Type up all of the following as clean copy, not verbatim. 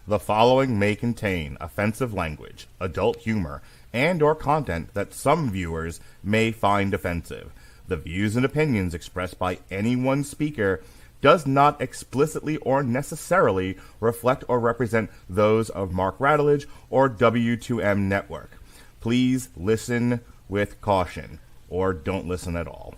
The following may contain offensive language, adult humor, and or content that some viewers may find offensive. The views and opinions expressed by any one speaker does not explicitly or necessarily reflect or represent those of Mark Radulich or W2M Network. Please listen with caution, or don't listen at all.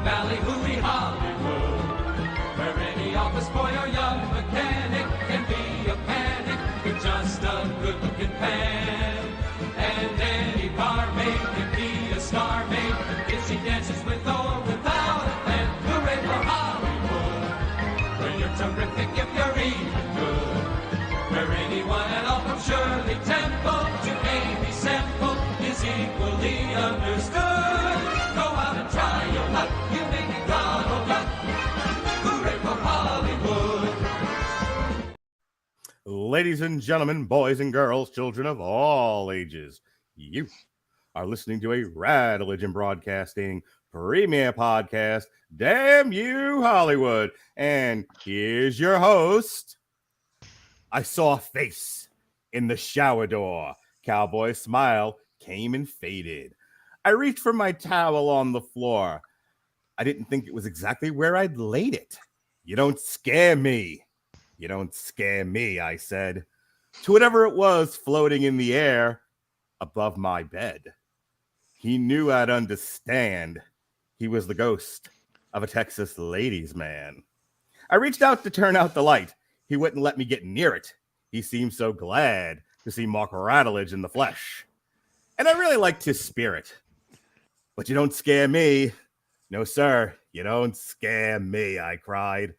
Valley, hooey Hollywood, where any office boy or young mechanic can be a panic with just a good-looking pan. And any barmaid can be a star maid if she dances with or without a plan. Hooray for Hollywood, where you're terrific if you're even good, where anyone at all from Shirley Temple to Amy Semple is equally understood. Go out and try your luck. Ladies and gentlemen, boys and girls, children of all ages, you are listening to a Radulich Broadcasting premiere podcast, Damn You Hollywood. And here's your host. I saw a face in the shower door. Cowboy smile came and faded. I reached for my towel on the floor. I didn't think it was exactly where I'd laid it. You don't scare me. You don't scare me, I said, to whatever it was floating in the air above my bed. He knew I'd understand. He was the ghost of a Texas ladies' man. I reached out to turn out the light. He wouldn't let me get near it. He seemed so glad to see Mark Radulich in the flesh. And I really liked his spirit. But you don't scare me. No, sir, you don't scare me, I cried.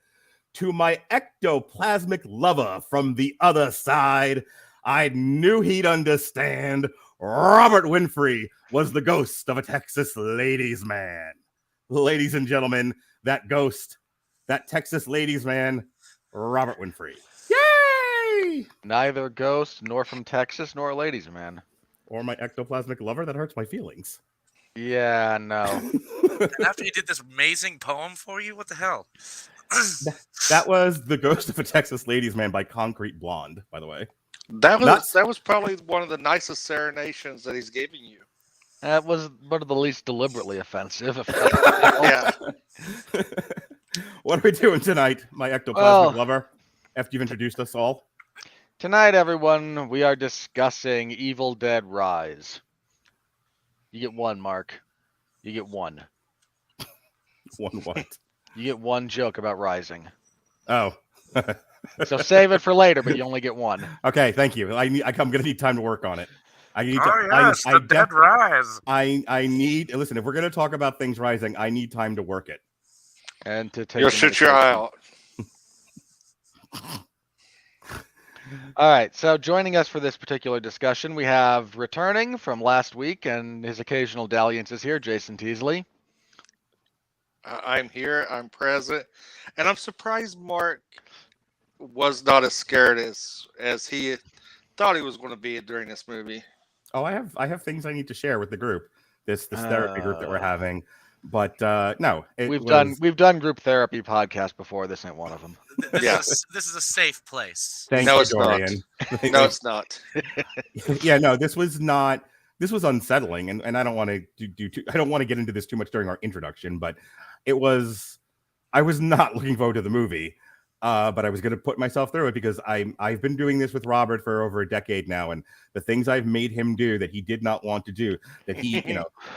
To my ectoplasmic lover from the other side, I knew he'd understand. Robert Winfree was the ghost of a Texas ladies' man. Ladies and gentlemen, that ghost, that Texas ladies' man, Robert Winfree. Yay! Neither ghost, nor from Texas, nor a ladies' man. Or my ectoplasmic lover, that hurts my feelings. Yeah, no. And after he did this amazing poem for you, what the hell? That was The Ghost of a Texas Ladies' Man by Concrete Blonde, by the way. That was probably one of the nicest serenades that he's giving you. That was one of the least deliberately offensive. Yeah. What are we doing tonight, my ectoplasmic lover, after you've introduced us all? Tonight, everyone, we are discussing Evil Dead Rise. You get one, Mark. You get one. One what? You get one joke about Rising. Oh. So save it for later, but you only get one. Okay, thank you. I'm going to need time to work on it. I need the Dead Rise. I need, listen, if we're going to talk about things rising, I need time to work it. And to take You'll shoot your eye out. All right, so joining us for this particular discussion, we have returning from last week and his occasional dalliances here, Jason Teasley. I'm here, I'm present, and I'm surprised Mark was not as scared as he thought he was going to be during this movie. Oh, I have things I need to share with the group, this therapy group that we're having. But no, we've done group therapy podcasts before. This ain't one of them. This is a safe place. Thank no, you, it's Dorian. not. No, it's not. Yeah, no, this was not. This was unsettling, and I don't want to I don't want to get into this too much during our introduction, but it was. I was not looking forward to the movie, but I was going to put myself through it because I've been doing this with Robert for over a decade now, and the things I've made him do that he did not want to do, that he,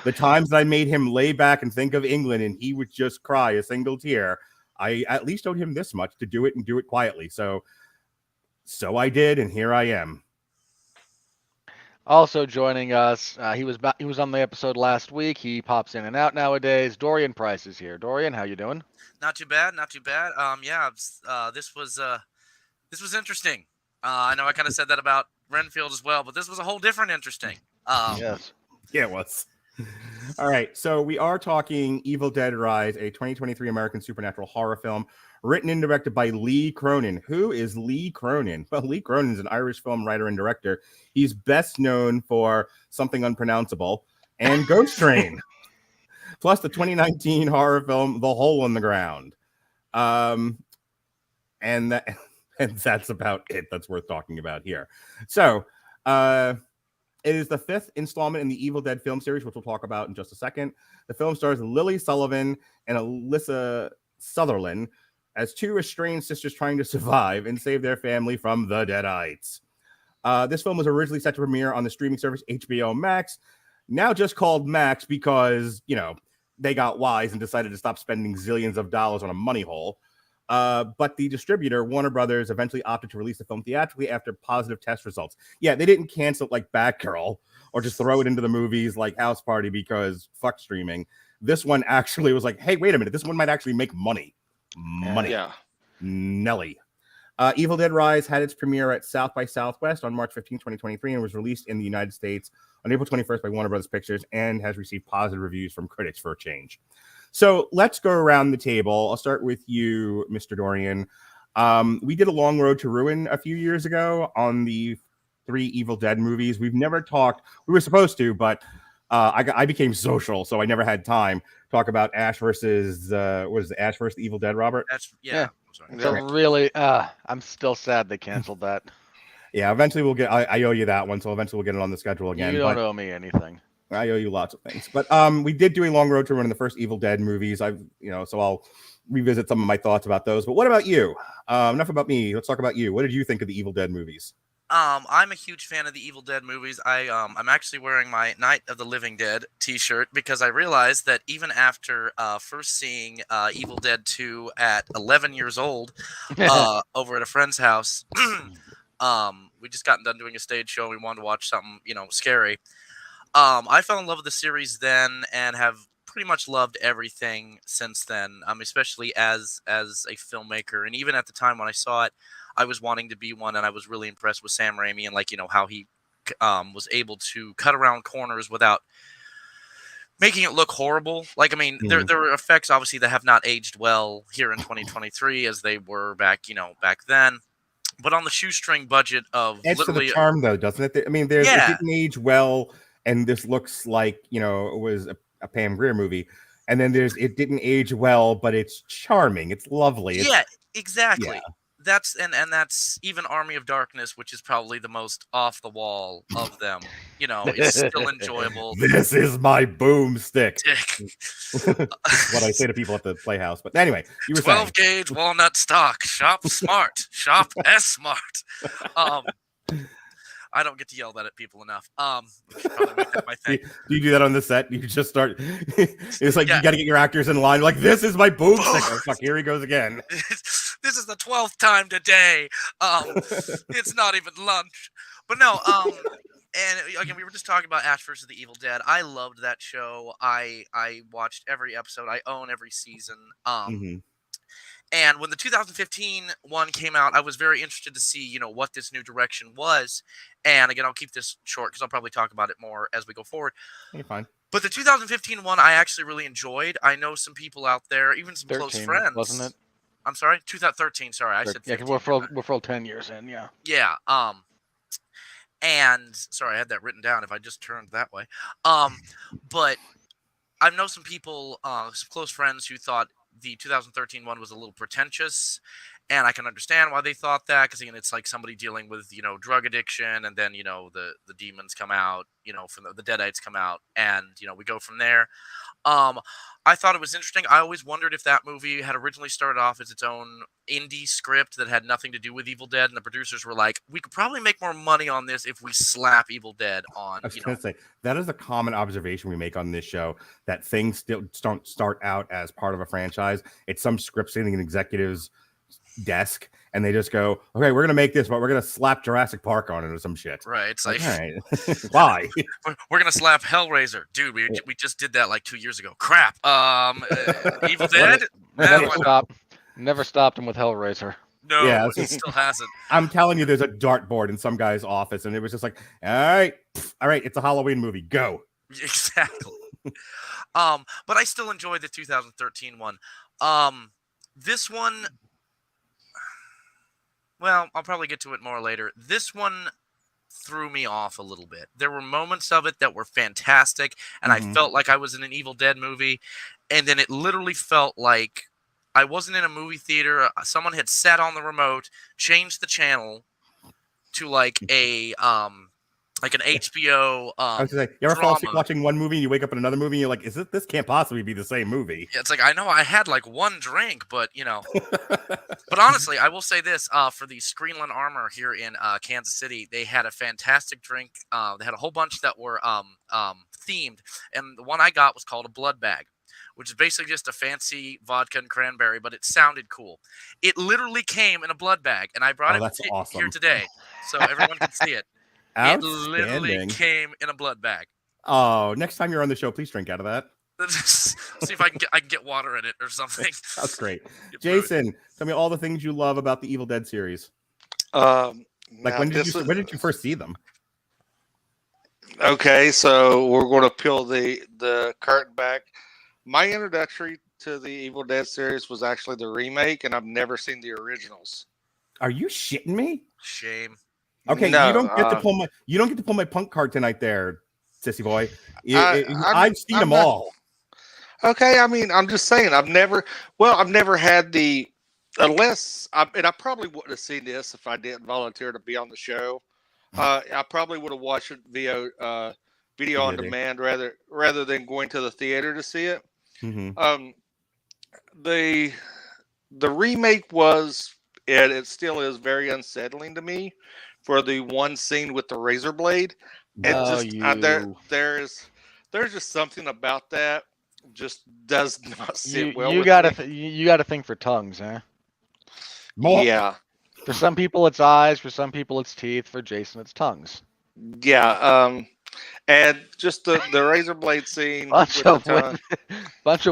the times that I made him lay back and think of England, and he would just cry a single tear. I at least owed him this much to do it and do it quietly. So I did, and here I am. Also joining us, he was on the episode last week. He pops in and out nowadays. Dorian Price is here. Dorian, how you doing? Not too bad, not too bad. This was interesting. I know I kind of said that about Renfield as well, but this was a whole different interesting. Yes. Yeah, it was. All right, so we are talking Evil Dead Rise, a 2023 American supernatural horror film written and directed by Lee Cronin. Who is Lee Cronin? Well, Lee Cronin is an Irish film writer and director. He's best known for Something Unpronounceable and Ghost Train. plus the 2019 horror film The Hole in the Ground. And that's about it that's worth talking about here. So it is the 5th installment in the Evil Dead film series, which we'll talk about in just a second. The film stars Lily Sullivan and Alyssa Sutherland as 2 estranged sisters trying to survive and save their family from the deadites. This film was originally set to premiere on the streaming service HBO Max, now just called Max because, they got wise and decided to stop spending zillions of dollars on a money hole. But the distributor, Warner Brothers, eventually opted to release the film theatrically after positive test results. Yeah, they didn't cancel it like Batgirl or just throw it into the movies like House Party because fuck streaming. This one actually was like, hey, wait a minute, this one might actually make money. Yeah. Nelly. Evil Dead Rise had its premiere at South by Southwest on March 15, 2023, and was released in the United States on April 21st by Warner Brothers Pictures and has received positive reviews from critics for a change. So let's go around the table. I'll start with you, Mr. Dorian. We did a Long Road to Ruin a few years ago on the 3 Evil Dead movies. We've never talked. We were supposed to, but I became social, so I never had time to talk about Ash versus Ash versus the Evil Dead, Robert? Yeah. I'm sorry. So really, I'm still sad they canceled that. Yeah, eventually we'll get. I owe you that one, so eventually we'll get it on the schedule again. You don't owe me anything. I owe you lots of things, but we did do a Long Road to Ruin in the first Evil Dead movies. So I'll revisit some of my thoughts about those. But what about you? Enough about me. Let's talk about you. What did you think of the Evil Dead movies? I'm a huge fan of the Evil Dead movies. I'm actually wearing my Night of the Living Dead t-shirt because I realized that even after first seeing Evil Dead 2 at 11 years old over at a friend's house, we just got done doing a stage show. And we wanted to watch something, scary. I fell in love with the series then and have pretty much loved everything since then, especially as a filmmaker. And even at the time when I saw it, I was wanting to be one, and I was really impressed with Sam Raimi and how he was able to cut around corners without making it look horrible. There are effects obviously that have not aged well here in 2023 as they were back then. But on the shoestring budget of It's literally the charm, though, doesn't it? It didn't age well, and this looks like it was a Pam Grier movie. And then it didn't age well, but it's charming. It's lovely. Exactly. Yeah. That's that's even Army of Darkness, which is probably the most off the wall of them. It's still enjoyable. This is my boomstick. What I say to people at the Playhouse. But anyway, you were 12 gauge walnut stock. Shop smart. Shop S smart. I don't get to yell that at people enough. Probably make that my thing. Do you do that on the set? You just start. It's like you got to get your actors in line. Like, this is my boomstick. Oh, fuck, here he goes again. This is the 12th time today. It's not even lunch. But no. And again, we were just talking about Ash versus the Evil Dead. I loved that show. I watched every episode. I own every season. And when the 2015 one came out, I was very interested to see, what this new direction was. And again, I'll keep this short because I'll probably talk about it more as we go forward. You're fine. But the 2015 one, I actually really enjoyed. I know some people out there, even some 13, close friends. wasn't it? I'm sorry, 2013. Sorry, I said 15. Yeah, we're full 10 years in. Yeah. Yeah. And sorry, I had that written down. If I just turned that way. But I know some people, some close friends who thought the 2013 one was a little pretentious, and I can understand why they thought that, because again, it's like somebody dealing with drug addiction, and then the demons come out, from the deadites come out, and we go from there. I thought it was interesting. I always wondered if that movie had originally started off as its own indie script that had nothing to do with Evil Dead, and the producers were like, we could probably make more money on this if we slap Evil Dead on. I was going to say, that is a common observation we make on this show, that things still don't start out as part of a franchise. It's some script sitting in executives' desk, and they just go, okay, we're going to make this, but we're going to slap Jurassic Park on it or some shit. Right. It's like, all right. Why? We're going to slap Hellraiser. Dude, we just did that like 2 years ago. Crap. Evil Dead? Never stopped him with Hellraiser. No, yeah, it still hasn't. I'm telling you, there's a dartboard in some guy's office, and it was just like, all right, it's a Halloween movie. Go. Exactly. But I still enjoyed the 2013 one. This one, well, I'll probably get to it more later. This one, threw me off a little bit. There were moments of it that were fantastic, and I felt like I was in an Evil Dead movie, and then it literally felt like I wasn't in a movie theater. Someone had sat on the remote, changed the channel to like an HBO I was gonna say, you ever fall asleep drama. watching one movie and you wake up in another movie and you're like, this can't possibly be the same movie. It's like, I know I had like one drink, but you know. But honestly, I will say this: for the Screenland Armor here in Kansas City, they had a fantastic drink. They had a whole bunch that were themed, and the one I got was called a Blood Bag, which is basically just a fancy vodka and cranberry, but it sounded cool. It literally came in a blood bag, and I brought it that's here awesome. today, so everyone can see it. It literally Outstanding. came in a blood bag. Oh, next time you're on the show, please drink out of that. See if I can get water in it or something. That's great. Jason, tell me all the things you love about the Evil Dead series. Like when did you first see them? Okay, so we're going to peel the curtain back. My introductory to the Evil Dead series was actually the remake, and I've never seen the originals. Are you shitting me? Shame. Okay, No, you don't get to pull my punk card tonight, there, sissy boy. I've seen them all. Okay, I mean, I'm just saying, I've never had the, and I probably wouldn't have seen this if I didn't volunteer to be on the show. I probably would have watched it via video on demand rather than going to the theater to see it. Mm-hmm. The remake was, and it still is, very unsettling to me for the one scene with the razor blade. And there's just something about that just does not sit well. You gotta think for tongues, huh? Yeah. For some people it's eyes, for some people it's teeth, for Jason it's tongues. Yeah. And just the razor blade scene. Bunch of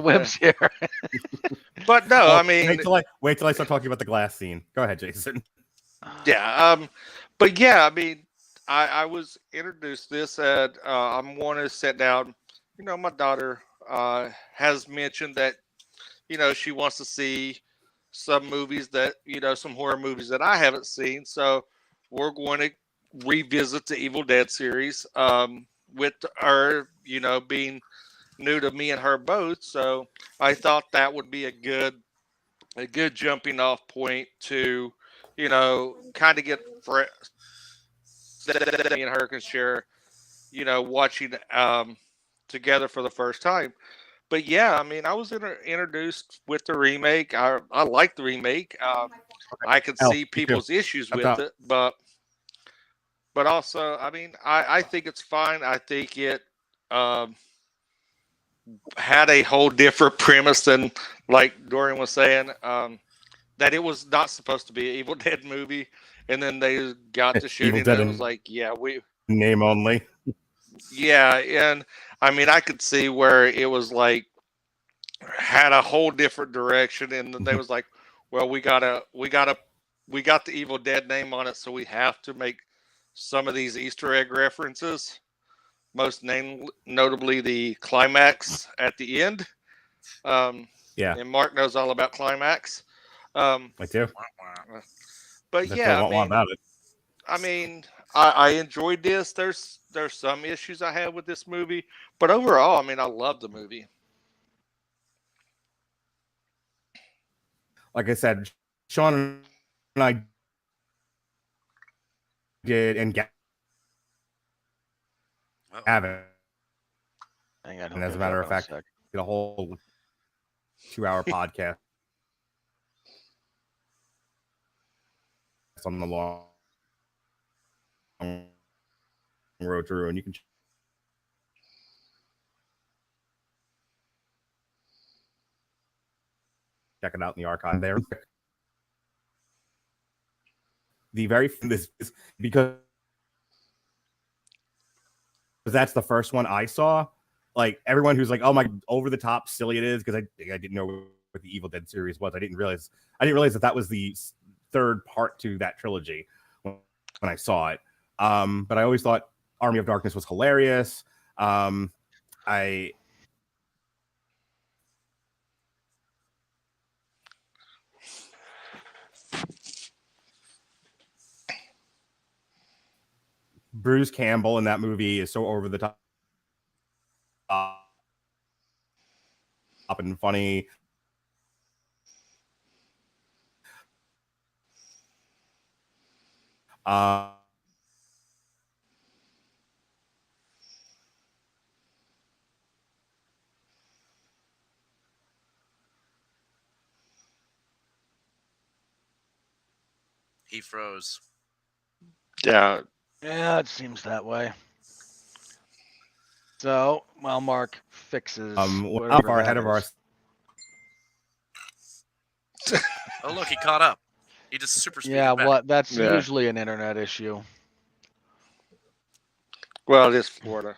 whips here. But no, I mean, wait till I start talking about the glass scene. Go ahead, Jason. Yeah. But yeah, I mean, I was introduced to this and I'm going to sit down. You know, my daughter has mentioned that, you know, she wants to see some movies that, you know, some horror movies that I haven't seen. So we're going to revisit the Evil Dead series with her, you know, being new to me and her both. So I thought that would be a good jumping off point to, you know, kind of get me and her can share, you know, watching together for the first time. But yeah, I mean, I was introduced with the remake. I like the remake. I could see people's issues with it, but also, I mean, I think it's fine. I think it had a whole different premise than, like Dorian was saying, that it was not supposed to be an Evil Dead movie. And then they got to shooting and it was like, yeah, we name only. Yeah, and I mean, I could see where it was like had a whole different direction, and then they was like, well, we got the Evil Dead name on it, so we have to make some of these Easter egg references. Most notably the climax at the end. Yeah, and Mark knows all about climax. I do. But That's yeah, what I want about it. I mean, I enjoyed this. There's some issues I have with this movie, but overall, I mean, I love the movie. Like I said, Sean and I did, and Gavin. And as a matter of fact, did a whole 2-hour podcast on the long road through, and you can check it out in the archive there. This is because that's the first one I saw. Like everyone who's like, "Oh my, over the top silly it is," because I didn't know what the Evil Dead series was. I didn't realize that was the third part to that trilogy when I saw it. But I always thought Army of Darkness was hilarious. Bruce Campbell in that movie is so over the top and funny. He froze. Yeah. Yeah, it seems that way. So, while Mark fixes, We're not far ahead of our. Oh, look, he caught up. He just super speeded Yeah, back. that's Yeah. usually an internet issue. Well, it is Florida.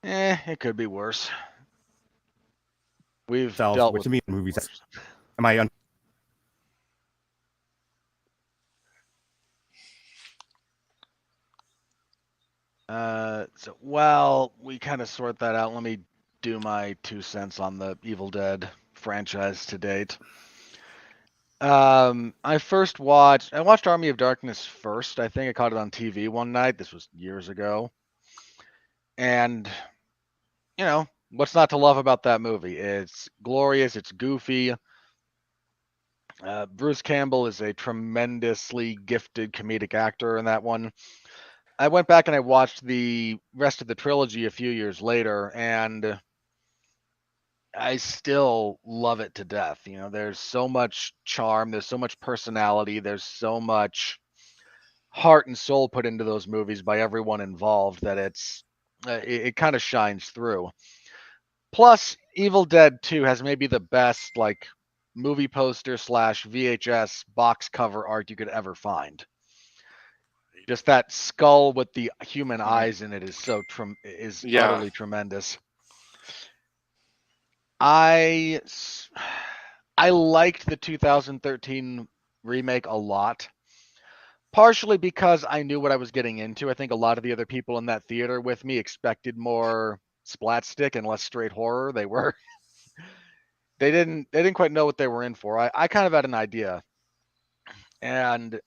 It could be worse. We've Self, dealt which with to me movies. worse. Am I? So while we kind of sort that out, let me do my 2 cents on the Evil Dead franchise to date. I watched Army of Darkness first. I think I caught it on TV one night. This was years ago. And, you know, what's not to love about that movie? It's glorious. It's goofy. Bruce Campbell is a tremendously gifted comedic actor in that one. I went back and I watched the rest of the trilogy a few years later, and I still love it to death. You know, there's so much charm, there's so much personality, there's so much heart and soul put into those movies by everyone involved that it kind of shines through. Plus, Evil Dead 2 has maybe the best like movie poster / VHS box cover art you could ever find. Just that skull with the human eyes in it is utterly tremendous. I liked the 2013 remake a lot, partially because I knew what I was getting into. I think a lot of the other people in that theater with me expected more splatstick and less straight horror. They didn't quite know what they were in for. I kind of had an idea, and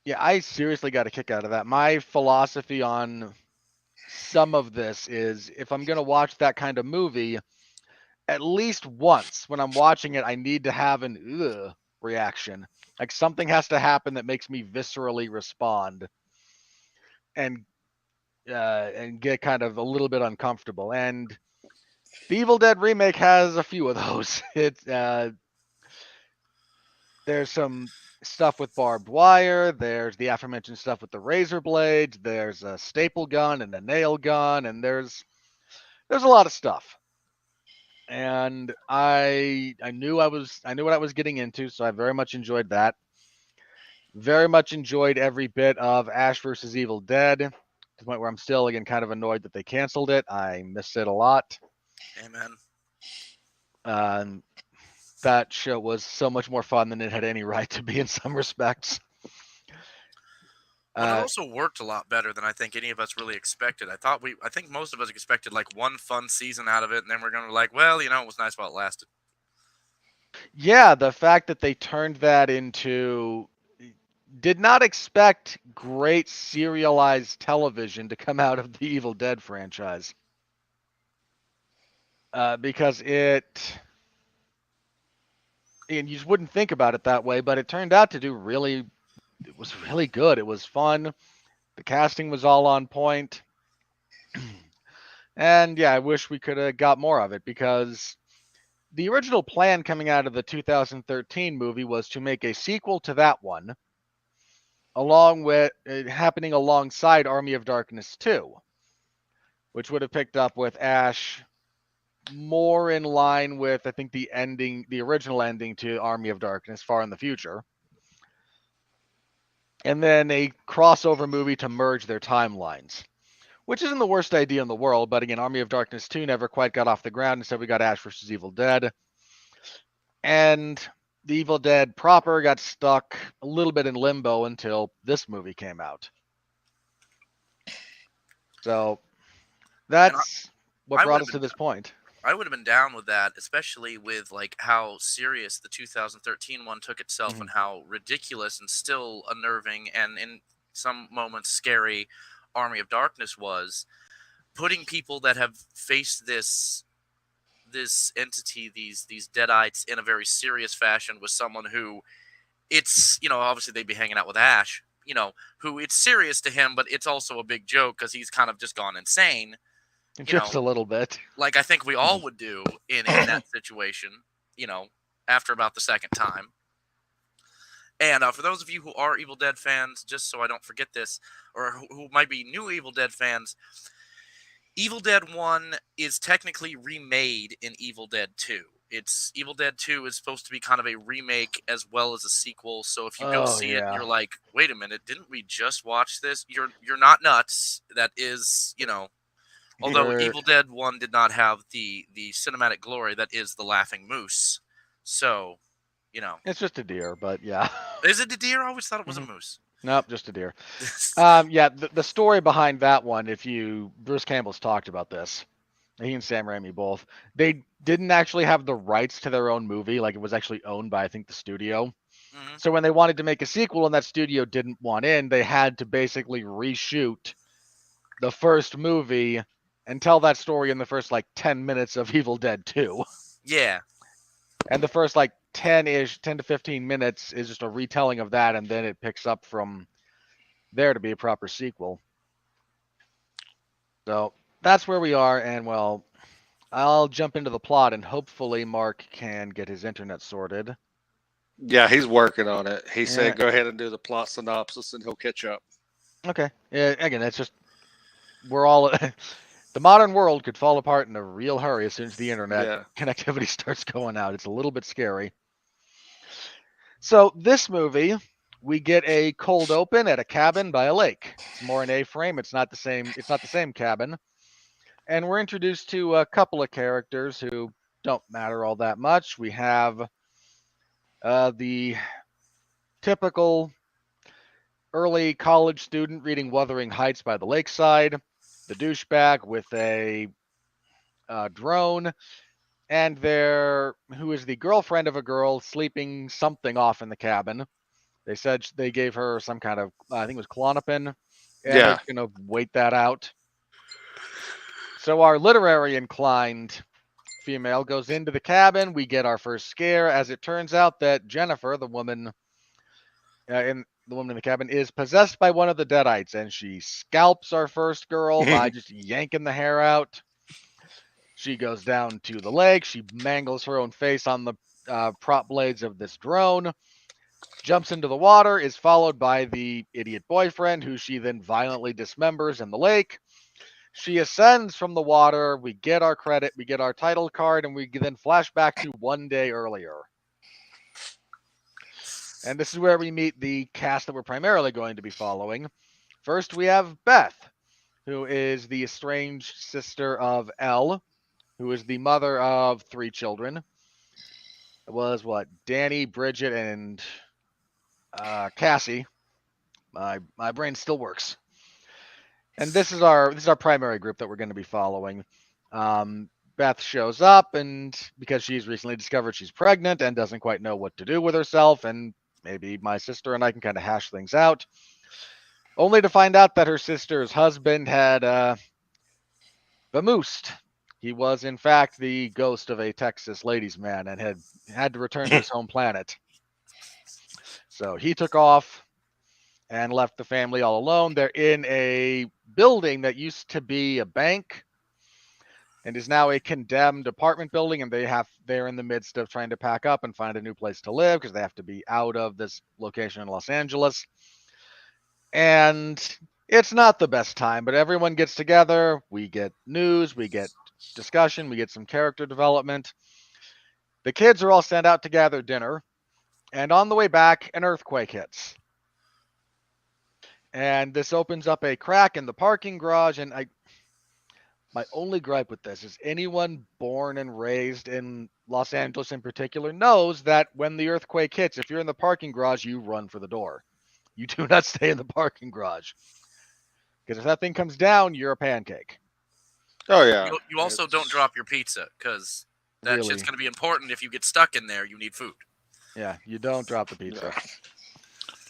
yeah, I seriously got a kick out of that. My philosophy on some of this is if I'm going to watch that kind of movie, at least once when I'm watching it, I need to have an ugh reaction. Like something has to happen that makes me viscerally respond and get kind of a little bit uncomfortable. And the Evil Dead remake has a few of those. There's some stuff with barbed wire. There's the aforementioned stuff with the razor blades. There's a staple gun and a nail gun, and there's a lot of stuff. And I knew what I was getting into, so I very much enjoyed that. Very much enjoyed every bit of Ash vs. Evil Dead, to the point where I'm still again kind of annoyed that they canceled it. I miss it a lot. Amen. That show was so much more fun than it had any right to be in some respects. Well, it also worked a lot better than I think any of us really expected. I think most of us expected like one fun season out of it, and then we're going to be like, well, you know, it was nice while it lasted. Yeah, the fact that they turned that into... Did not expect great serialized television to come out of the Evil Dead franchise. Because and you just wouldn't think about it that way, but it turned out to it was really good. It was fun. The casting was all on point. And yeah, I wish we could have got more of it, because the original plan coming out of the 2013 movie was to make a sequel to that one, along with it happening alongside Army of Darkness 2, which would have picked up with Ash more in line with, I think, the original ending to Army of Darkness far in the future. And then a crossover movie to merge their timelines, which isn't the worst idea in the world. But again, Army of Darkness 2 never quite got off the ground. Instead, we got Ash vs. Evil Dead. And the Evil Dead proper got stuck a little bit in limbo until this movie came out. So that's what brought us to this point. I would have been down with that, especially with like how serious the 2013 one took itself and how ridiculous and still unnerving and some moments scary Army of Darkness was, putting people that have faced this entity, these deadites, in a very serious fashion with someone who, it's, obviously they'd be hanging out with Ash, who it's serious to him, but it's also a big joke because he's kind of just gone insane. Just a little bit. Like I think we all would do in that situation, after about the second time. And for those of you who are Evil Dead fans, just so I don't forget this, or who might be new Evil Dead fans, Evil Dead 1 is technically remade in Evil Dead 2. It's Evil Dead 2 is supposed to be kind of a remake as well as a sequel. So if you go see it and you're like, wait a minute, didn't we just watch this? You're not nuts. That is, although Evil Dead 1 did not have the cinematic glory that is the Laughing Moose. So, It's just a deer, but yeah. Is it a deer? I always thought it was a moose. Nope, just a deer. The story behind that one, Bruce Campbell's talked about this. He and Sam Raimi both. They didn't actually have the rights to their own movie. Like, it was actually owned by, I think, the studio. Mm-hmm. So when they wanted to make a sequel and that studio didn't want in, they had to basically reshoot the first movie and tell that story in the first, 10 minutes of Evil Dead 2. Yeah. And the first, 10 to 15 minutes is just a retelling of that, and then it picks up from there to be a proper sequel. So that's where we are, and well, I'll jump into the plot, and hopefully Mark can get his internet sorted. Yeah, he's working on it. He said go ahead and do the plot synopsis, and he'll catch up. Okay. Yeah, again, it's just, we're all... The modern world could fall apart in a real hurry as soon as the internet connectivity starts going out. It's a little bit scary. So this movie, we get a cold open at a cabin by a lake. It's more an A-frame. It's not the same cabin. And we're introduced to a couple of characters who don't matter all that much. We have the typical early college student reading Wuthering Heights by the lakeside, the douchebag with a drone, and who is the girlfriend of a girl sleeping something off in the cabin. They said they gave her some kind of, I think it was Klonopin, and they're going to wait that out. So our literary inclined female goes into the cabin. We get our first scare, as it turns out that Jennifer, the woman in the cabin, is possessed by one of the deadites, and she scalps our first girl by just yanking the hair out. She goes down to the lake. She mangles her own face on the prop blades of this drone, jumps into the water, is followed by the idiot boyfriend, who she then violently dismembers in the lake. She ascends from the water. We get our credit. We get our title card, and we then flash back to one day earlier. And this is where we meet the cast that we're primarily going to be following. First, we have Beth, who is the estranged sister of Elle, who is the mother of 3 children. It was Danny, Bridget, and Cassie. My brain still works. And this is our primary group that we're going to be following. Beth shows up, and because she's recently discovered she's pregnant and doesn't quite know what to do with herself, and maybe my sister and I can kind of hash things out, only to find out that her sister's husband had vamoosed. He was, in fact, the ghost of a Texas ladies' man and had to return to his home planet. So he took off and left the family all alone. They're in a building that used to be a bank and is now a condemned apartment building, and they're in the midst of trying to pack up and find a new place to live because they have to be out of this location in Los Angeles. And it's not the best time, but everyone gets together. We get news, we get discussion, we get some character development. The kids are all sent out to gather dinner, and on the way back, an earthquake hits. And this opens up a crack in the parking garage, and my only gripe with this is anyone born and raised in Los Angeles in particular knows that when the earthquake hits, if you're in the parking garage, you run for the door. You do not stay in the parking garage. Because if that thing comes down, you're a pancake. Oh, yeah. You also don't drop your pizza, because that Really? shit's going to be important. If you get stuck in there, you need food. Yeah, you don't drop the pizza.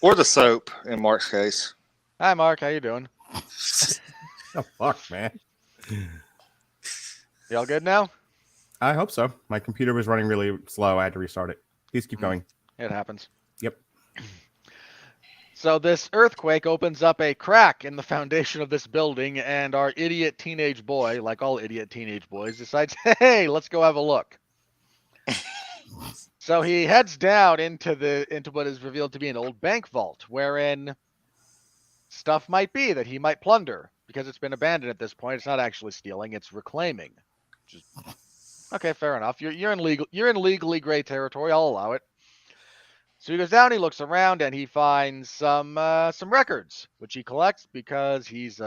Or the soap, in Mark's case. Hi, Mark. How you doing? Oh, fuck, man. Y'all good now? I hope so. My computer was running really slow. I had to restart it. Please keep going. It happens. Yep. So this earthquake opens up a crack in the foundation of this building, and our idiot teenage boy, like all idiot teenage boys, decides, hey, let's go have a look. So he heads down into what is revealed to be an old bank vault, wherein stuff might be that he might plunder, because it's been abandoned at this point. It's not actually stealing; it's reclaiming. Just, okay, fair enough. You're in legally gray territory. I'll allow it. So he goes down, he looks around, and he finds some records, which he collects because he's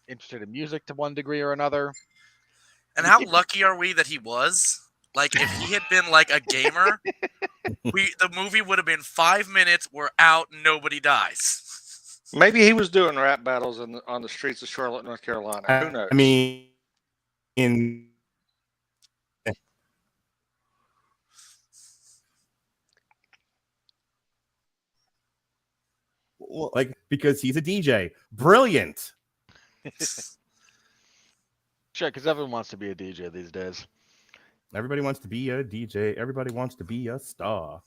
interested in music to one degree or another. And how lucky are we that he was? Like, if he had been like a gamer, the movie would have been 5 minutes. We're out, nobody dies. Maybe he was doing rap battles on the streets of Charlotte, North Carolina. Who knows? I mean, in like because he's a DJ. Brilliant. Sure, because everyone wants to be a DJ these days. Everybody wants to be a DJ. Everybody wants to be a star.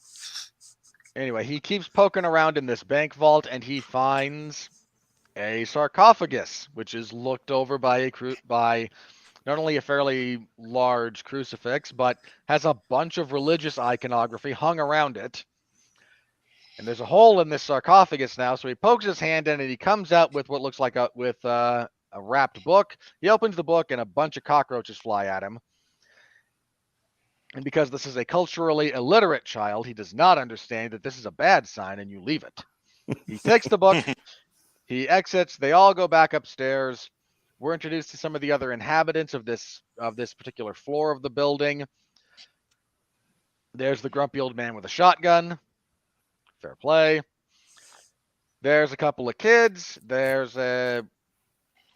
Anyway, he keeps poking around in this bank vault, and he finds a sarcophagus, which is looked over by not only a fairly large crucifix, but has a bunch of religious iconography hung around it. And there's a hole in this sarcophagus now, so he pokes his hand in, and he comes out with what looks like a wrapped book. He opens the book, and a bunch of cockroaches fly at him. And because this is a culturally illiterate child, he does not understand that this is a bad sign, and you leave it. He takes the book, he exits, they all go back upstairs. We're introduced to some of the other inhabitants of this particular floor of the building. There's the grumpy old man with a shotgun. Fair play. There's a couple of kids. There's a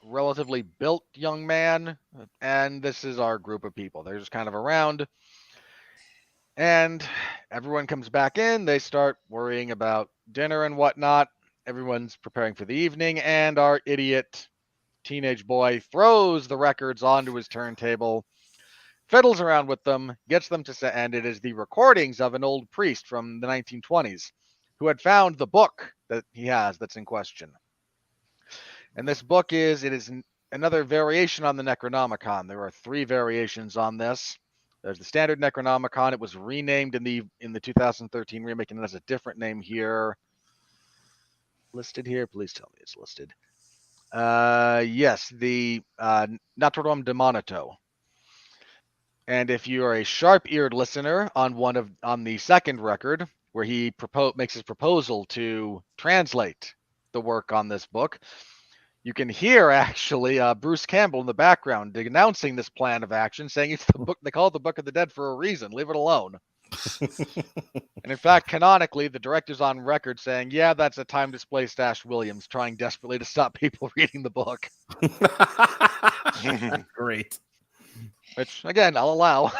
relatively built young man. And this is our group of people. They're just kind of around. And everyone comes back in. They start worrying about dinner and whatnot. Everyone's preparing for the evening. And our idiot teenage boy throws the records onto his turntable, fiddles around with them, gets them to and it is the recordings of an old priest from the 1920s who had found the book that he has that's in question. And this book is another variation on the Necronomicon. There are 3 variations on this. There's the standard Necronomicon. It was renamed in the 2013 remake, and it has a different name here. Listed here? Please tell me it's listed. Yes, the Naturam Demonito. And if you are a sharp-eared listener on the second record, where he makes his proposal to translate the work on this book, you can hear actually Bruce Campbell in the background denouncing this plan of action, saying it's the book they call it the Book of the Dead for a reason. Leave it alone. And in fact, canonically, the director's on record saying, "Yeah, that's a time displaced Ash Williams trying desperately to stop people reading the book." Great. Which again, I'll allow.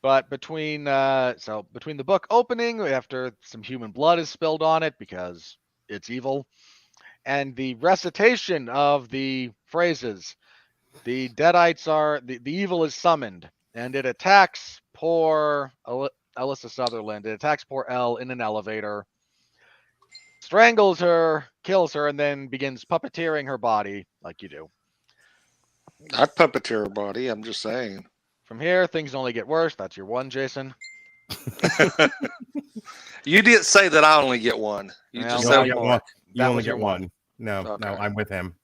But between the book opening, after some human blood is spilled on it because it's evil, and the recitation of the phrases, the deadites the evil is summoned, and it attacks poor Alyssa Sutherland. It attacks poor Elle in an elevator, strangles her, kills her, and then begins puppeteering her body like you do. I'd puppeteer her body. I'm just saying. From here, things only get worse. That's your one, Jason. You didn't say that I only get one. You Well, just You said only get one. one. You That only was get your one. No, Okay. no, I'm with him.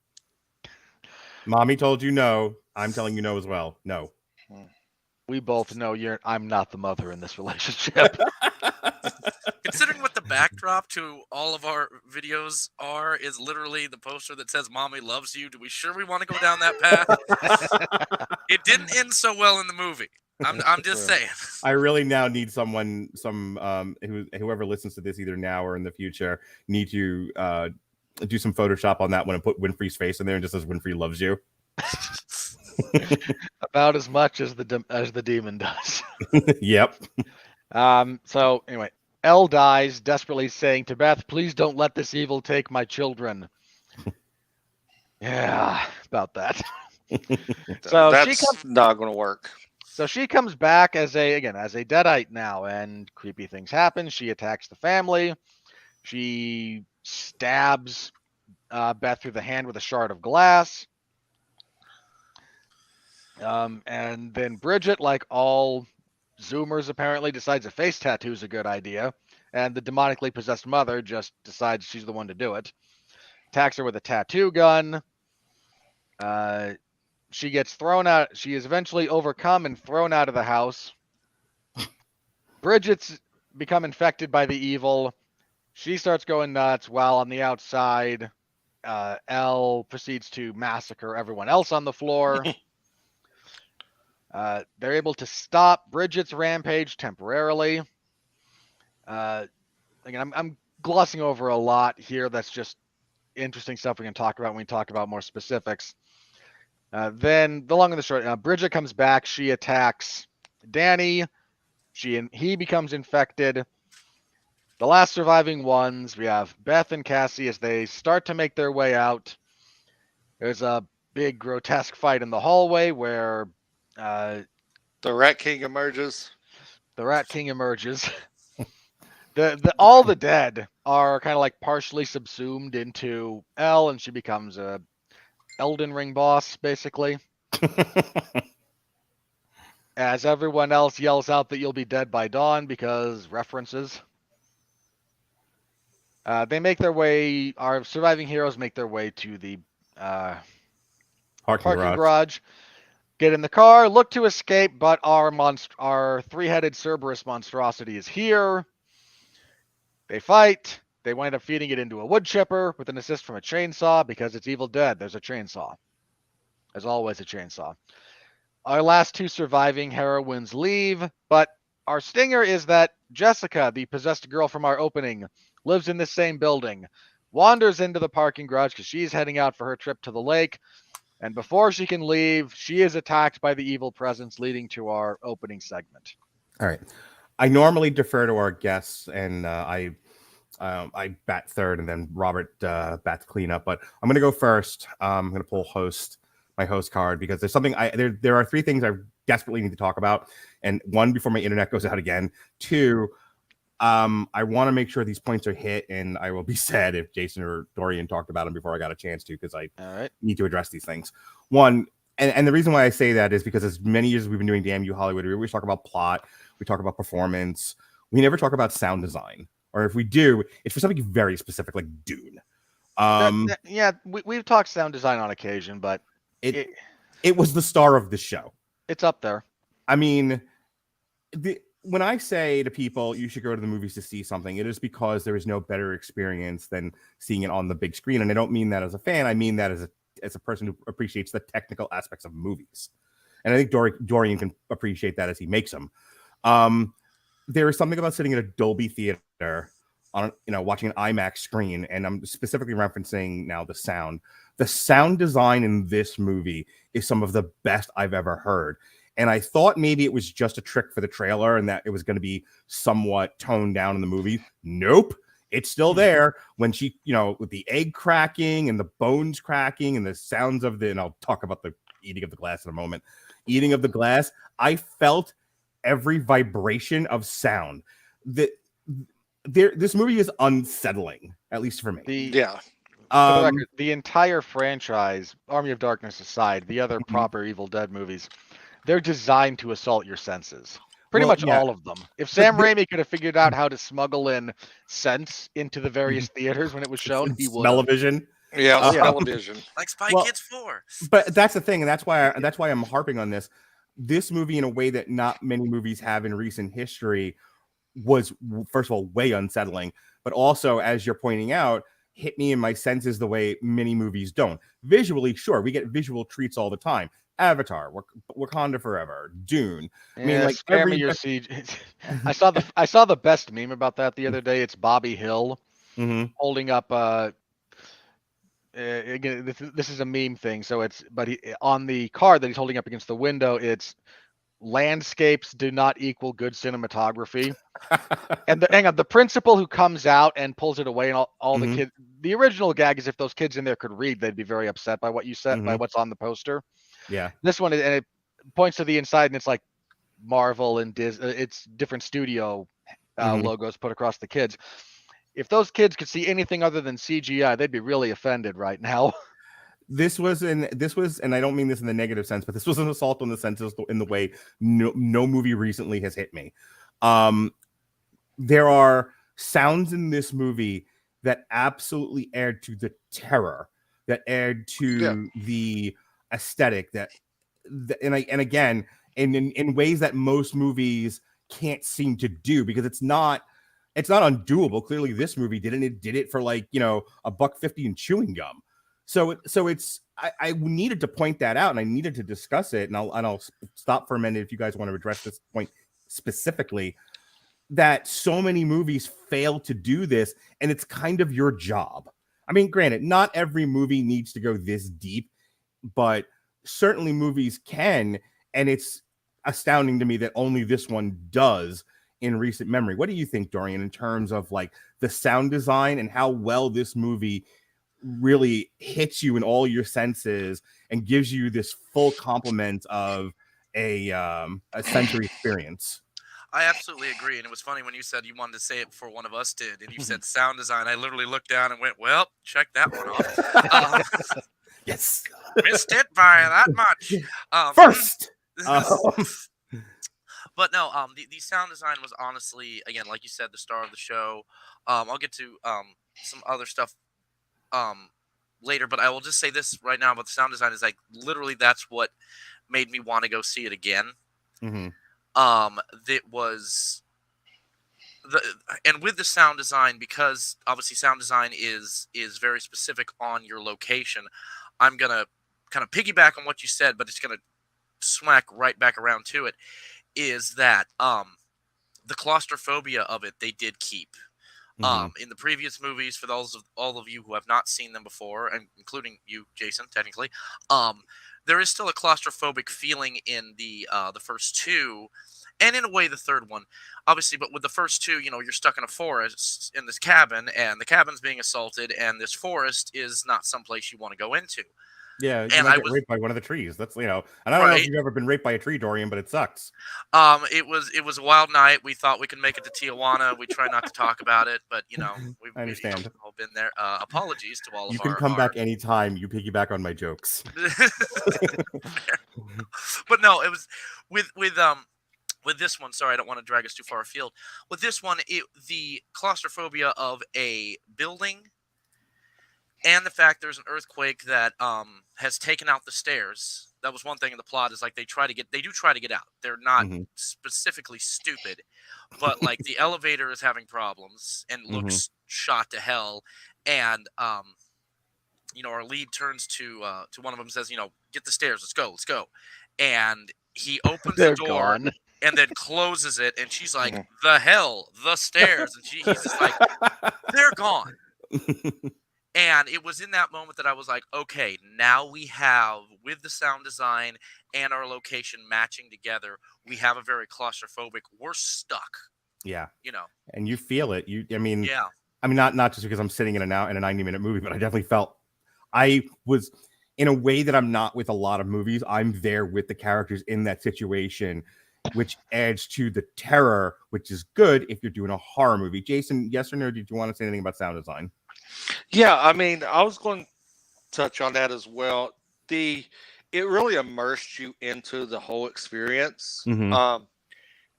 Mommy told you no. I'm telling you no as well. No. We both know I'm not the mother in this relationship. Considering what the backdrop to all of our videos is literally the poster that says "Mommy loves you." Do we sure want to go down that path? It didn't end so well in the movie. I'm just saying. I really now need whoever listens to this either now or in the future need to do some Photoshop on that one and put Winfree's face in there and just says Winfree loves you. About as much as the demon does. Yep. So anyway, Elle dies, desperately saying to Beth, "Please don't let this evil take my children." Yeah, about that. So That's not going to work. So she comes back as a deadite now, and creepy things happen. She attacks the family. She stabs Beth through the hand with a shard of glass. And then Bridget, like all Zoomers, apparently decides a face tattoo is a good idea, and the demonically possessed mother just decides she's the one to do it. Attacks her with a tattoo gun. She gets thrown out. She is eventually overcome and thrown out of the house. Bridget's become infected by the evil. She starts going nuts while on the outside, Elle proceeds to massacre everyone else on the floor. They're able to stop Bridget's rampage temporarily. Again, I'm glossing over a lot here. That's just interesting stuff we can talk about when we talk about more specifics. Then the long and the short, Bridget comes back. She attacks Danny. He becomes infected. The last surviving ones, we have Beth and Cassie as they start to make their way out. There's a big grotesque fight in the hallway where The Rat King emerges. the Rat King emerges. All the dead are kind of like partially subsumed into Elle, and she becomes a Elden Ring boss, basically. As everyone else yells out that you'll be dead by dawn because references. They make their way. Our surviving heroes make their way to the parking garage. Get in the car, look to escape, but our three-headed Cerberus monstrosity is here. They fight. They wind up feeding it into a wood chipper with an assist from a chainsaw because it's Evil Dead. There's a chainsaw. There's always a chainsaw. Our last two surviving heroines leave, but our stinger is that Jessica, the possessed girl from our opening, lives in the same building, wanders into the parking garage because she's heading out for her trip to the lake, and before she can leave, she is attacked by the evil presence, leading to our opening segment. All right. I normally defer to our guests, and I bat third, and then Robert bats cleanup. But I'm going to go first. I'm going to pull my host card, because there's something there are three things I desperately need to talk about, and one, before my internet goes out again. Two, I want to make sure these points are hit, and I will be sad if Jason or Dorian talked about them before I got a chance to, because I need to address these things. One, and the reason why I say that is because as many years as we've been doing Damn You Hollywood, we always talk about plot, we talk about performance, we never talk about sound design, or if we do, it's for something very specific like Dune. We've talked sound design on occasion, but it was the star of the show. It's up there. I mean, when I say to people you should go to the movies to see something, it is because there is no better experience than seeing it on the big screen. And I don't mean that as a fan. I mean that as a person who appreciates the technical aspects of movies. And I think Dorian can appreciate that as he makes them. There is something about sitting in a Dolby theater on, watching an IMAX screen, and I'm specifically referencing now the sound. The sound design in this movie is some of the best I've ever heard. And I thought maybe it was just a trick for the trailer and that it was going to be somewhat toned down in the movie. Nope. It's still there when she, with the egg cracking and the bones cracking and the sounds of and I'll talk about the eating of the glass in a moment. Eating of the glass, I felt every vibration of sound. This movie is unsettling, at least for me. The entire franchise, Army of Darkness aside, the other proper Evil Dead movies, they're designed to assault your senses. Pretty much all of them. If Sam Raimi could have figured out how to smuggle in scents into the various theaters when it was shown, he would. Smell-o-vision. Yeah, smell-o-vision. Like Spy Kids 4. But that's the thing, and that's why I'm harping on this. This movie, in a way that not many movies have in recent history, was, first of all, way unsettling, but also, as you're pointing out, hit me in my senses the way many movies don't. Visually, sure, we get visual treats all the time. Avatar, Wakanda Forever, Dune. I mean, like every year. I saw the best meme about that the other day. It's Bobby Hill holding up. Again, this is a meme thing, so on the card that he's holding up against the window. It's landscapes do not equal good cinematography. And hang on, the principal who comes out and pulls it away, and all the Mhm. kids. The original gag is if those kids in there could read, they'd be very upset by what you said, by Mhm. what's on the poster. Yeah. This one, and it points to the inside, and it's like Marvel and Disney. It's different studio Mhm. logos put across the kids. If those kids could see anything other than CGI, they'd be really offended right now. This was, and I don't mean this in the negative sense, but this was an assault on the senses in the way no movie recently has hit me. There are sounds in this movie that absolutely add to the terror, that add to the aesthetic, and again, in ways that most movies can't seem to do, because it's not undoable. Clearly this movie did, and it did it for like, $1.50 in chewing gum. So it's I needed to point that out, and I needed to discuss it, and I'll stop for a minute if you guys want to address this point specifically, that so many movies fail to do this, and it's kind of your job. I mean, granted, not every movie needs to go this deep, but certainly movies can, and it's astounding to me that only this one does in recent memory. What do you think, Dorian, in terms of like the sound design and how well this movie really hits you in all your senses and gives you this full complement of a sensory experience? I absolutely agree. And it was funny when you said you wanted to say it before one of us did, and you said sound design. I literally looked down and went, well, check that one off. Yes. Missed it by that much. First. But no, the sound design was honestly, again, like you said, the star of the show. I'll get to some other stuff later, but I will just say this right now about the sound design is like literally that's what made me want to go see it again. Mm-hmm. That was and with the sound design, because obviously sound design is very specific on your location. I'm gonna kind of piggyback on what you said, but it's gonna smack right back around to it. Is that the claustrophobia of it they did keep. In the previous movies, for all of you who have not seen them before, and including you, Jason, technically, there is still a claustrophobic feeling in the first two, and in a way the third one, obviously. But with the first two, you're stuck in a forest in this cabin, and the cabin's being assaulted, and this forest is not someplace you want to go into. Yeah, you And might get raped by one of the trees. That's and I don't know if you've ever been raped by a tree, Dorian, but it sucks. It was a wild night. We thought we could make it to Tijuana. We try not to talk about it, but I understand. We've all been there. Apologies to all You of can our. come back anytime you piggyback on my jokes. But no, it was with this one. Sorry, I don't want to drag us too far afield. With this one, the claustrophobia of a building, and the fact there's an earthquake that has taken out the stairs. That was one thing in the plot, is like they do try to get out. They're not specifically stupid, but like the elevator is having problems and looks shot to hell. And our lead turns to one of them and says, get the stairs, let's go. And he opens the door Gone. and then closes it, and she's like, the hell, the stairs. And he's just like, they're gone. And it was in that moment that I was like, okay, now we have, with the sound design and our location matching together, we have a very claustrophobic, we're stuck. Yeah. And you feel it. I mean, yeah. Not just because I'm sitting in a 90-minute movie, but I definitely felt I was in a way that I'm not with a lot of movies. I'm there with the characters in that situation, which adds to the terror, which is good if you're doing a horror movie. Jason, yes or no? Did you want to say anything about sound design? Yeah, I mean, I was going to touch on that as well. It really immersed you into the whole experience. And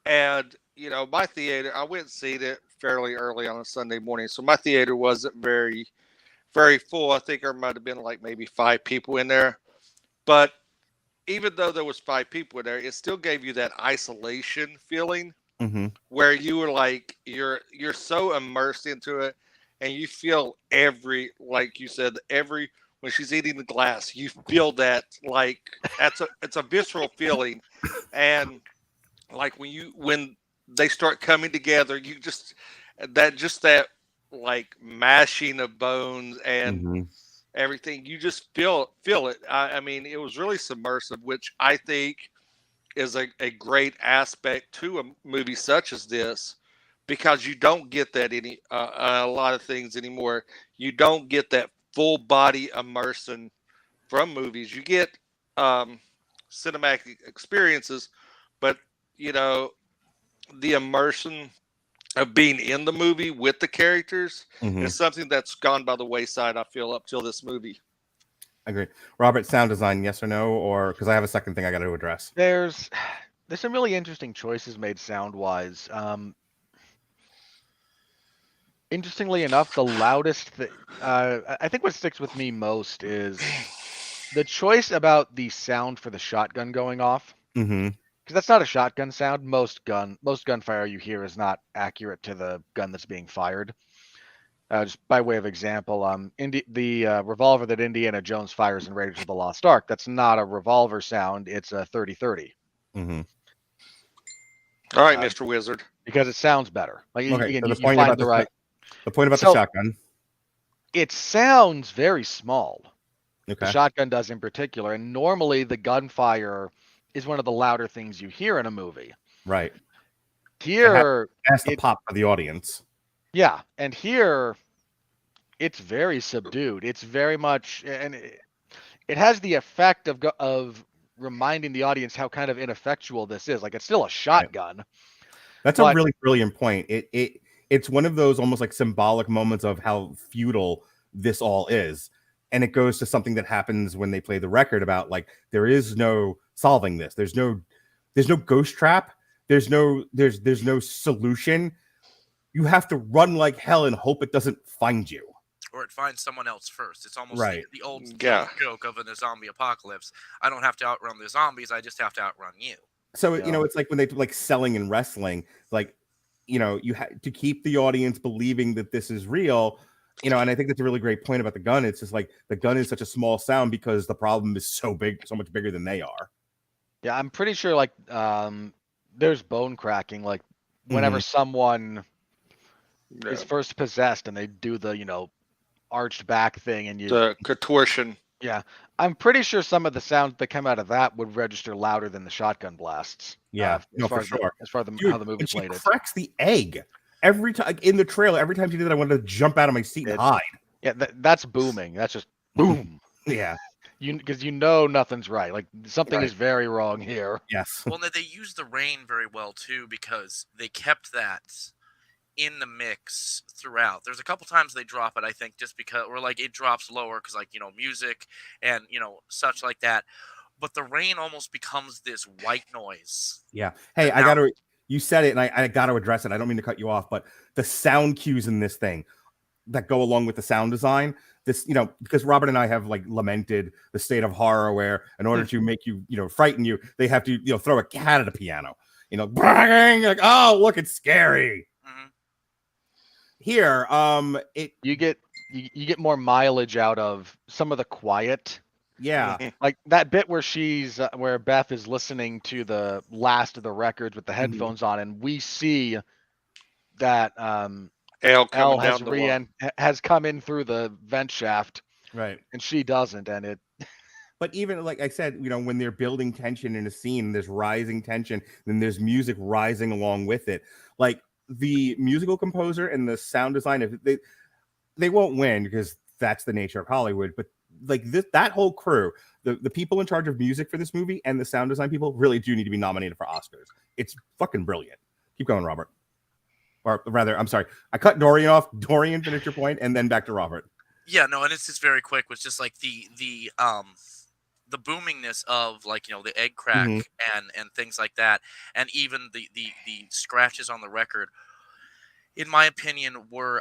my theater, I went and seen it fairly early on a Sunday morning, so my theater wasn't very, very full. I think there might have been like maybe 5 people in there, but even though there was 5 people in there, it still gave you that isolation feeling where you were like you're so immersed into it. And you feel like you said, when she's eating the glass, you feel that like it's a visceral feeling. And like when they start coming together, you that like mashing of bones and everything, you just feel it. I mean, it was really submersive, which I think is a great aspect to a movie such as this, because you don't get that any a lot of things anymore. You don't get that full body immersion from movies. You get cinematic experiences, but you know the immersion of being in the movie with the characters Mhm. is something that's gone by the wayside, I feel, up till this movie. I agree. Robert, sound design, yes or no? Or because I have a second thing I got to address. There's some really interesting choices made sound wise. Interestingly enough, the loudest I think what sticks with me most is the choice about the sound for the shotgun going off. Mm-hmm. Because that's not a shotgun sound. Most gunfire you hear is not accurate to the gun that's being fired. Just by way of example, the revolver that Indiana Jones fires in Raiders of the Lost Ark, that's not a revolver sound. It's a 30-30. Mm-hmm. All right, Mr. Wizard. Because it sounds better. Like Okay, again, so you the point find about the right. the point about the So- shotgun. It sounds very small. The Okay. shotgun does in particular, and normally the gunfire is one of the louder things you hear in a movie. Right. Here, It has to pop for the audience. yeah, and here it's very subdued. It's very much, and it has the effect of reminding the audience how kind of ineffectual this is. Like it's still a shotgun. That's But- a really brilliant point. It's one of those almost like symbolic moments of how futile this all is. And it goes to something that happens when they play the record about like there is no solving this. There's no ghost trap. There's no solution. You have to run like hell and hope it doesn't find you. Or it finds someone else first. It's almost Right. like the old Yeah. joke of in a zombie apocalypse. I don't have to outrun the zombies. I just have to outrun you. So Yeah. it's like when they like selling and wrestling, like you have to keep the audience believing that this is real. And I think that's a really great point about the gun. It's just like the gun is such a small sound because the problem is so big, so much bigger than they are. Yeah, I'm pretty sure like there's bone cracking. Like whenever someone Yeah. is first possessed and they do the arched back thing, and The contortion. I'm pretty sure some of the sounds that come out of that would register louder than the shotgun blasts. Yeah, as no, far for as sure. as far as Dude, how the movie and she played it. cracks the egg every time in the trailer. Every time she did that, I wanted to jump out of my seat and hide. Yeah, that's booming. That's just boom. Yeah. Because nothing's right. Like something Right. is very wrong here. Yes. Well, they used the rain very well too, because they kept that in the mix throughout. There's a couple times they drop it, I think, just because, or like it drops lower because like music and such like that. But the rain almost becomes this white noise. Yeah. Hey, you said it, and I got to address it. I don't mean to cut you off, but the sound cues in this thing that go along with the sound design, this, because Robert and I have like lamented the state of horror where in order to make you, frighten you, they have to, throw a cat at a piano, bragging like, oh, look, it's scary. Mhm. Here, You get more mileage out of some of the quiet. yeah, Like that bit where where Beth is listening to the last of the records with the headphones on, and we see that L Elle coming has down the wall. has come in through the vent shaft, right. and she doesn't, and it. But even like I said, when they're building tension in a scene, there's rising tension, then there's music rising along with it. Like the musical composer and the sound design, if they won't win because that's the nature of Hollywood. But like that whole crew, the people in charge of music for this movie and the sound design people really do need to be nominated for Oscars. It's fucking brilliant. Keep going, Robert. Or rather, I'm sorry, I cut Dorian off. Dorian, finish your point, and then back to Robert. Yeah, no, and it's just very quick. Was just like the boomingness of like the egg crack and things like that, and even the scratches on the record, in my opinion, were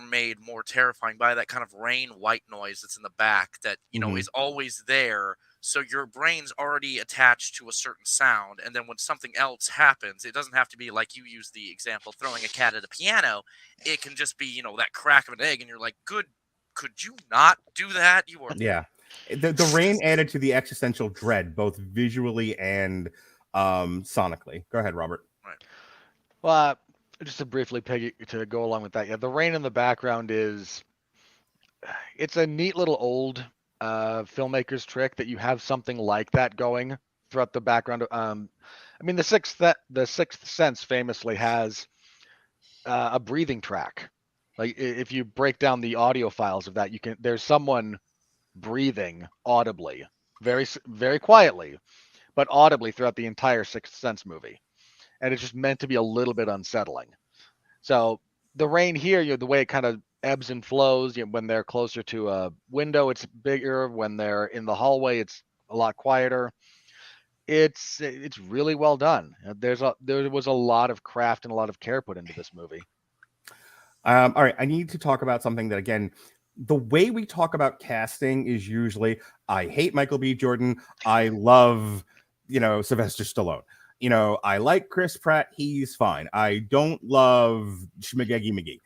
made more terrifying by that kind of rain white noise that's in the back that is always there. So your brain's already attached to a certain sound, and then when something else happens, it doesn't have to be like you use the example throwing a cat at a piano. It can just be that crack of an egg, and you're like, good. Could you not do that? You are. Yeah. The rain added to the existential dread, both visually and sonically. Go ahead, Robert. Right. Well, just to briefly to go along with that, yeah, the rain in the background it's a neat little old filmmaker's trick that you have something like that going throughout the background. I mean, the Sixth Sense famously has a breathing track. Like if you break down the audio files of that, there's someone breathing audibly, very quietly, but audibly throughout the entire Sixth Sense movie, and it's just meant to be a little bit unsettling. So the rain here, the way it kind of ebbs and flows. When they're closer to a window, it's bigger. When they're in the hallway, it's a lot quieter. It's really well done. There was a lot of craft and a lot of care put into this movie. All right, I need to talk about something that, again, the way we talk about casting is usually, I hate Michael B. Jordan. I love, Sylvester Stallone. I like Chris Pratt. He's fine. I don't love Schmagegi McGee.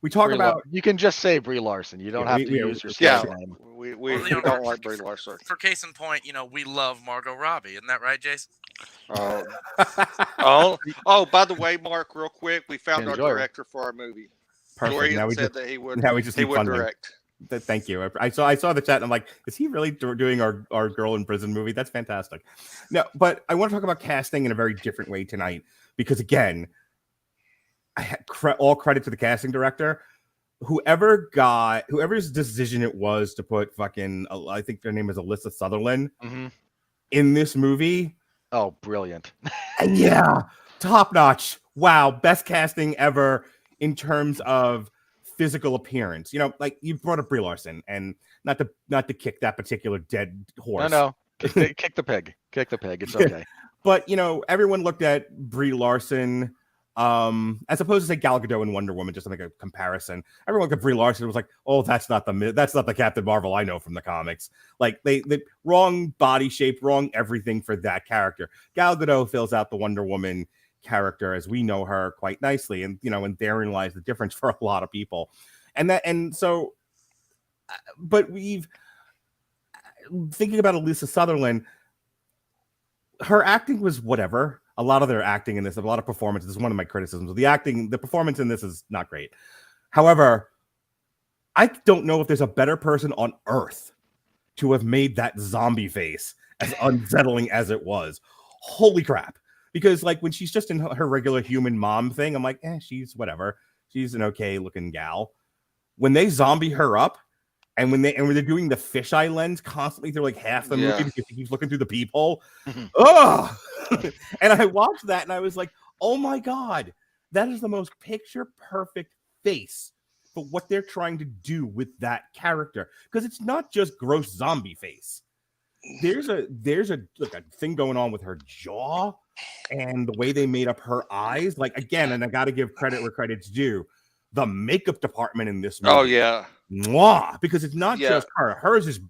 We talk about. You can just say Brie Larson. You don't have to use your name. We don't like Brie Larson. For case in point, we love Margot Robbie. Isn't that right, Jason? By the way, Mark, real quick, we found our director for our movie. Perfect. Dorian said that he would direct. Thank you. I saw the chat and I'm like, is he really doing our girl in prison movie? That's fantastic. No, but I want to talk about casting in a very different way tonight because, again, I had all credit to the casting director. Whoever's decision it was to put fucking, I think their name is Alyssa Sutherland in this movie. Oh, brilliant. Yeah, top notch. Wow, best casting ever in terms of physical appearance. Like you brought up Brie Larson, and not to kick that particular dead horse. No, kick the pig. Kick the pig. It's okay. But everyone looked at Brie Larson, as opposed to say Gal Gadot and Wonder Woman, just to make a comparison. Everyone looked at Brie Larson and was like, "Oh, that's not the Captain Marvel I know from the comics." Like they wrong body shape, wrong everything for that character. Gal Gadot fills out the Wonder Woman character as we know her quite nicely, and and therein lies the difference for a lot of people. But we've thinking about Alyssa Sutherland, her acting was whatever. A lot of their acting in this, a lot of performances. This is one of my criticisms. The performance in this is not great. However, I don't know if there's a better person on earth to have made that zombie face as unsettling as it was. Holy crap. Because when she's just in her regular human mom thing, I'm like, she's whatever. She's an okay looking gal. When they zombie her up, and when they're doing the fisheye lens constantly through half the movie because she keeps looking through the peephole. Oh, and I watched that and I was like, oh my God, that is the most picture perfect face for what they're trying to do with that character. Because it's not just gross zombie face. There's a thing going on with her jaw and the way they made up her eyes. Again, and I got to give credit where credit's due. The makeup department in this movie. Oh yeah. Mwah, because it's not just her. Hers is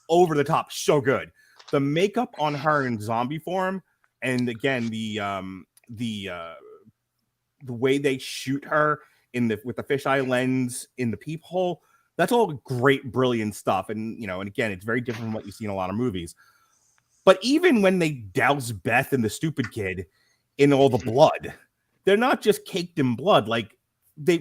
over the top, so good. The makeup on her in zombie form, and again the way they shoot her with the fisheye lens in the peephole. That's all great, brilliant stuff. And and again, it's very different from what you see in a lot of movies. But even when they douse Beth and the stupid kid in all the blood, they're not just caked in blood.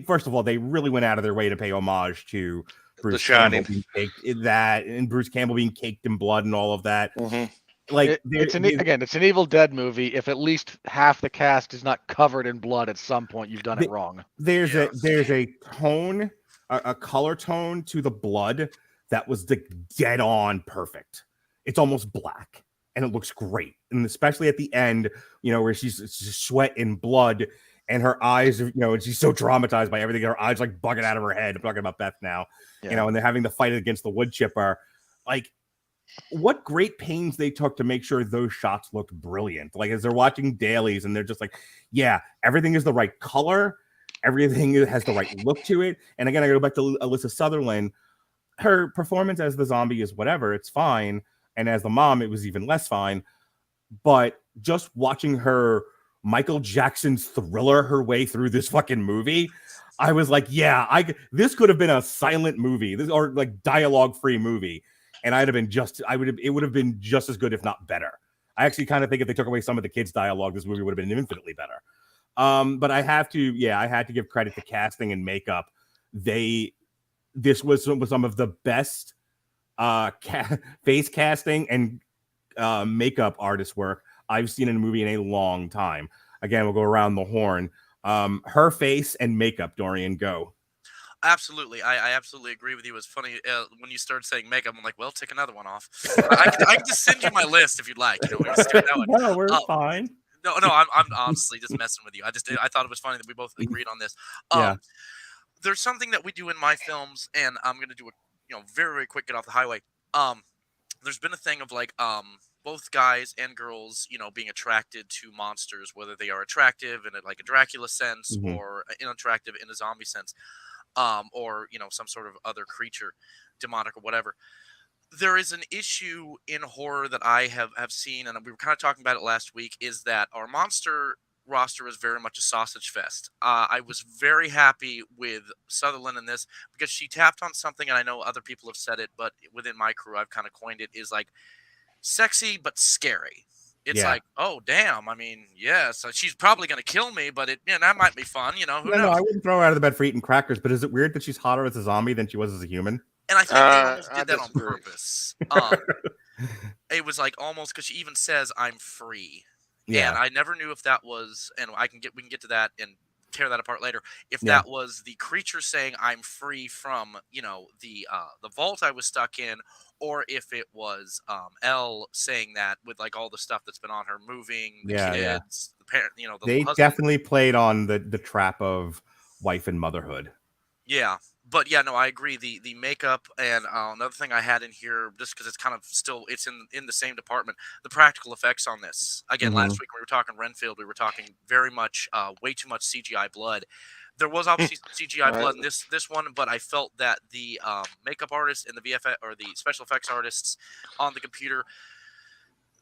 First of all, they really went out of their way to pay homage to Bruce Campbell being caked in that, and Bruce Campbell being caked in blood and all of that. Mm-hmm. It's an Evil Dead movie. If at least half the cast is not covered in blood at some point, you've done it wrong. There's a tone, a color tone to the blood that was dead on perfect. It's almost black, and it looks great, and especially at the end, where she's sweat and blood. And her eyes, and she's so traumatized by everything. Her eyes bugging out of her head. I'm talking about Beth now, and they're having to fight against the wood chipper. What great pains they took to make sure those shots looked brilliant. As they're watching dailies and they're just everything is the right color. Everything has the right look to it. And again, I go back to Alyssa Sutherland. Her performance as the zombie is whatever. It's fine. And as the mom, it was even less fine. But just watching her Michael Jackson's Thriller her way through this fucking movie, I was like, this could have been a silent movie, or dialogue-free movie, and it would have been just as good, if not better. I actually kind of think if they took away some of the kids' dialogue, this movie would have been infinitely better. But I had to give credit to casting and makeup. This was some of the best face casting and makeup artist work I've seen in a movie in a long time. Again, we'll go around the horn. Her face and makeup, Dorian, go. Absolutely, I absolutely agree with you. It's funny when you started saying makeup. I'm like, well, tick another one off. I can just send you my list if you'd like. You know, we can just do that one. No, we're fine. No, I'm honestly just messing with you. I thought it was funny that we both agreed on this. Yeah. There's something that we do in my films, and I'm gonna do a very, very quick get off the highway. There's been a thing of like both guys and girls, being attracted to monsters, whether they are attractive in like a Dracula sense or unattractive in a zombie sense. Or some sort of other creature, demonic or whatever. There is an issue in horror that I have seen, and we were kind of talking about it last week, is that our monster roster is very much a sausage fest. I was very happy with Sutherland in this because she tapped on something, and I know other people have said it, but within my crew, I've kind of coined it, is like sexy but scary. It's like, oh, damn. I mean, yes, she's probably going to kill me, but that might be fun. Who knows? No, I wouldn't throw her out of the bed for eating crackers, but is it weird that she's hotter as a zombie than she was as a human? And I think they almost did that on purpose. It was like almost because she even says, I'm free. Yeah. And I never knew if that was, and we can get to that and tear that apart later, if that was the creature saying I'm free from, the vault I was stuck in, or if it was Elle saying that with like all the stuff that's been on her, moving the kids, the parent, the they husband. Definitely played on the trap of wife and motherhood. Yeah. But yeah, no, I agree. The makeup and another thing I had in here, just because it's kind of still it's in the same department, the practical effects on this. Again, last week when we were talking Renfield, we were talking very much way too much CGI blood. There was obviously CGI blood in this one, but I felt that the makeup artists and the VFX or the special effects artists on the computer,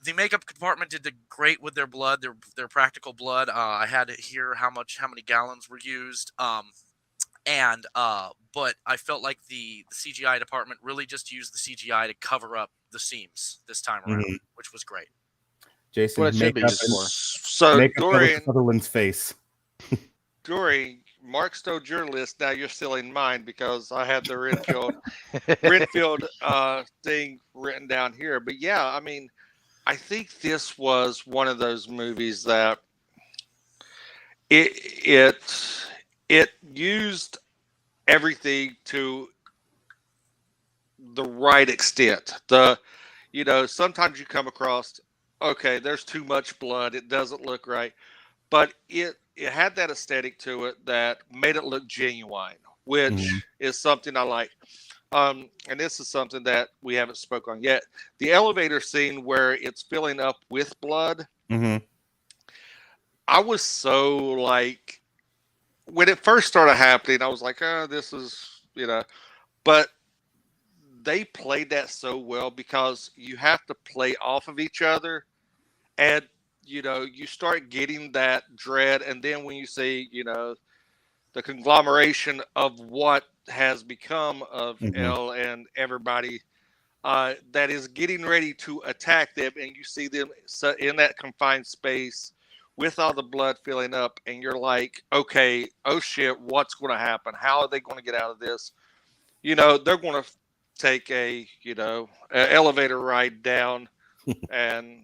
the makeup department did great with their blood, their practical blood. I had here how many gallons were used. But I felt like the CGI department really just used the CGI to cover up the seams this time around, which was great. Jason, what it should be used for. So Dorian, Sutherland's face. Dorian, Mark stole your list. Now you're stealing mine because I had the Renfield thing written down here. But yeah, I mean, I think this was one of those movies that it used everything to the right extent. Sometimes you come across, okay, there's too much blood, it doesn't look right, but it had that aesthetic to it that made it look genuine, which is something I like. And this is something that we haven't spoke on yet. The elevator scene where it's filling up with blood. I was so like, when it first started happening, I was like, oh, this is, but they played that so well because you have to play off of each other, and, you start getting that dread. And then when you see, the conglomeration of what has become of Elle and everybody that is getting ready to attack them, and you see them in that confined space with all the blood filling up, and you're like, okay, oh shit, what's going to happen? How are they going to get out of this? They're going to take a elevator ride down and,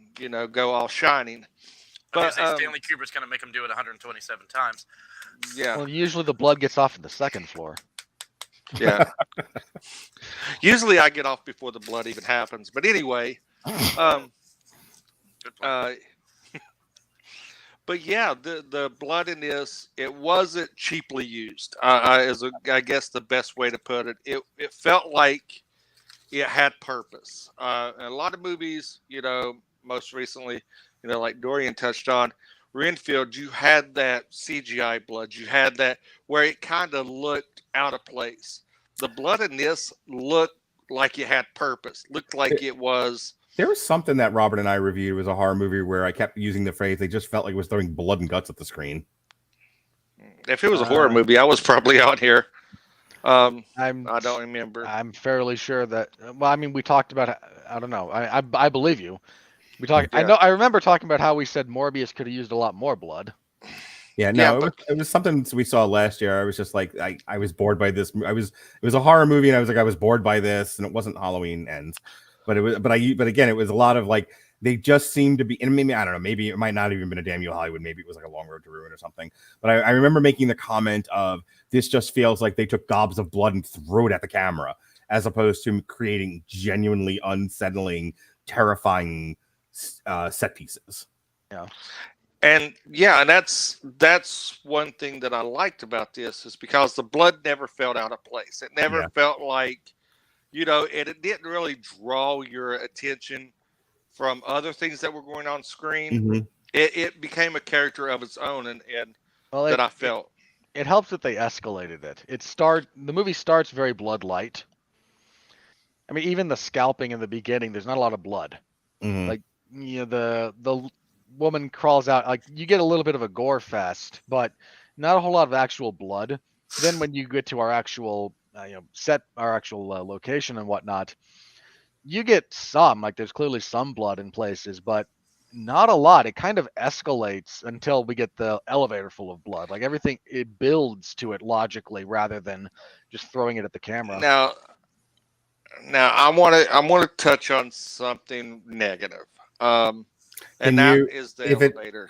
go all shining. But Stanley Kubrick's going to make them do it 127 times. Yeah. Well, usually the blood gets off at the second floor. Yeah. Usually I get off before the blood even happens. But anyway, Good point. But yeah, the blood in this, it wasn't cheaply used. I guess the best way to put it. It felt like it had purpose. A lot of movies, most recently, like Dorian touched on, Renfield, you had that CGI blood. You had that where it kind of looked out of place. The blood in this looked like it had purpose. Looked like it was. There was something that Robert and I reviewed. It was a horror movie where I kept using the phrase, they just felt like it was throwing blood and guts at the screen. If it was a horror movie, I was probably on here. I don't remember. I'm fairly sure that. Well, I mean, we talked about. I don't know. I believe you. We talked. Yeah. I remember talking about how we said Morbius could have used a lot more blood. Yeah, Yeah, no, it was something we saw last year. I was just like, I was bored by this. It was a horror movie, and I was bored by this, and it wasn't Halloween Ends, but it was, but again, it was a lot of like, they just seemed to be, and maybe, I don't know, maybe it might not have even been a Damn You Hollywood, maybe it was like a Long Road to Ruin or something. But I remember making the comment of, this just feels like they took gobs of blood and threw it at the camera, as opposed to creating genuinely unsettling, terrifying set pieces. Yeah. And that's one thing that I liked about this, is because the blood never felt out of place. It never felt like, it didn't really draw your attention from other things that were going on screen. Mm-hmm. It became a character of its own, and Well, I felt. It helps that they escalated it. The movie starts very blood light. I mean, even the scalping in the beginning, there's not a lot of blood. Mm-hmm. Like, the woman crawls out, like, you get a little bit of a gore fest, but not a whole lot of actual blood. Then when you get to our actual location and whatnot, you get some, like, there's clearly some blood in places, but not a lot. It kind of escalates until we get the elevator full of blood. Like, everything, it builds to it logically rather than just throwing it at the camera. Now I want to touch on something negative. And that is the elevator.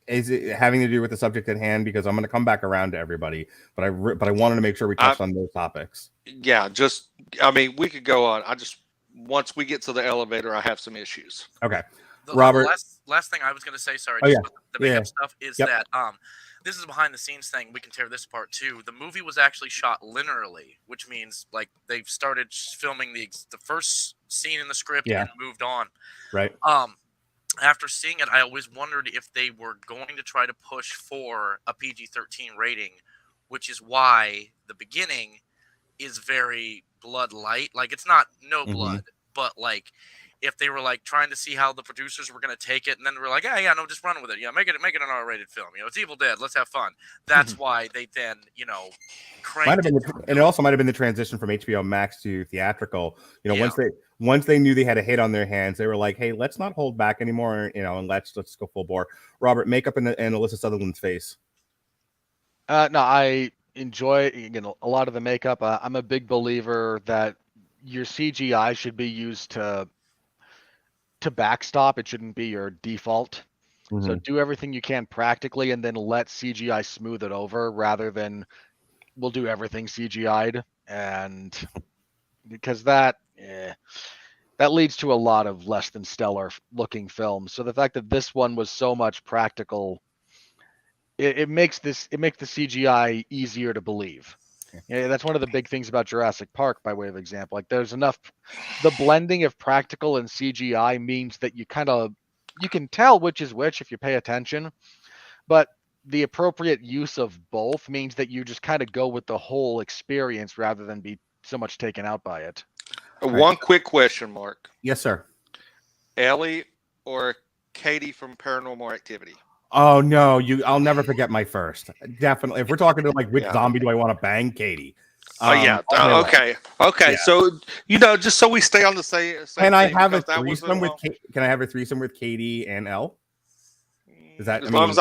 Is it having to do with the subject at hand? Because I'm going to come back around to everybody, but I wanted to make sure we touched on those topics. Yeah, we could go on. Once we get to the elevator, I have some issues. Okay. Robert, last thing I was going to say, sorry, with the makeup stuff is that this is a behind the scenes thing. We can tear this apart too. The movie was actually shot linearly, which means like they've started filming the first scene in the script and moved on. Right. After seeing it, I always wondered if they were going to try to push for a PG-13 rating, which is why the beginning is very blood light. Like, it's not no blood, but like, if they were like trying to see how the producers were going to take it, and then they were like, no, just run with it. Make it an R-rated film. It's Evil Dead. Let's have fun. That's why they then, cranked it. And it also might have been the transition from HBO Max to theatrical. Once they knew they had a hit on their hands, they were like, hey, let's not hold back anymore. And let's go full bore. Robert, makeup and Alyssa Sutherland's face. No, I enjoy a lot of the makeup. I'm a big believer that your CGI should be used to backstop. It shouldn't be your default. So do everything you can practically, and then let CGI smooth it over, rather than we'll do everything CGI'd, and because that leads to a lot of less than stellar looking films. So the fact that this one was so much practical, it makes the CGI easier to believe. Yeah, that's one of the big things about Jurassic Park, by way of example. Like, there's enough, the blending of practical and CGI means that you can tell which is which if you pay attention, but the appropriate use of both means that you just kind of go with the whole experience rather than be so much taken out by it. One quick question, Mark. Yes, sir. Ellie or Katie from Paranormal Activity? Oh no, I'll never forget my first. Definitely. If we're talking to like which zombie do I want to bang, Katie. Okay. Yeah. So just so we stay on the same. Can I have a threesome with? Can I have a threesome with Katie and Elle? Is that as long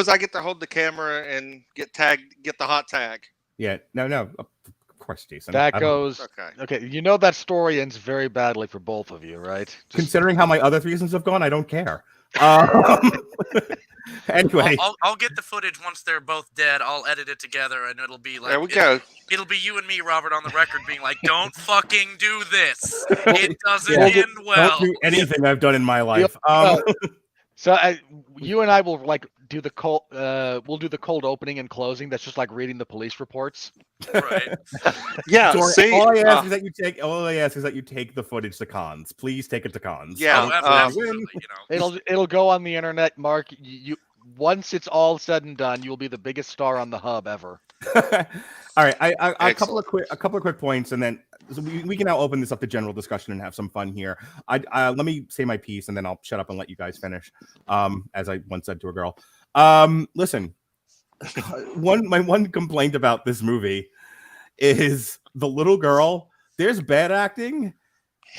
as I get to hold the camera and get the hot tag? Yeah. No. Of course, Jason. That goes. Okay. That story ends very badly for both of you, right? Considering how my other threesomes have gone, I don't care. Anyway, I'll get the footage once they're both dead. I'll edit it together, and it'll be like, there we go. It'll be you and me, Robert, on the record being like, "Don't fucking do this. It doesn't end well." Don't do anything I've done in my life. So you and I will do the cold. We'll do the cold opening and closing. That's just like reading the police reports. Right. Yeah. Dorian, all I ask is that you take the footage to cons. Please take it to cons. Yeah. Absolutely. It'll go on the internet, Mark. You once it's all said and done, you'll be the biggest star on the hub ever. All right. A couple of quick points, and then we can now open this up to general discussion and have some fun here. Let me say my piece, and then I'll shut up and let you guys finish. As I once said to a girl. Listen, my one complaint about this movie is the little girl. There's bad acting.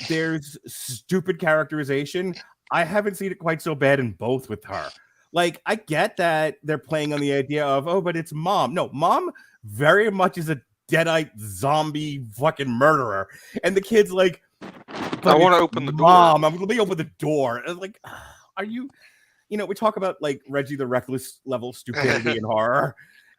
There's stupid characterization. I haven't seen it quite so bad in both with her. Like, I get that they're playing on the idea of, oh, but it's mom. No, mom very much is a deadite zombie fucking murderer. And the kid's like, I want to open the door. Mom, let me open the door. And like, are you, we talk about like Reggie the Reckless level stupidity and horror.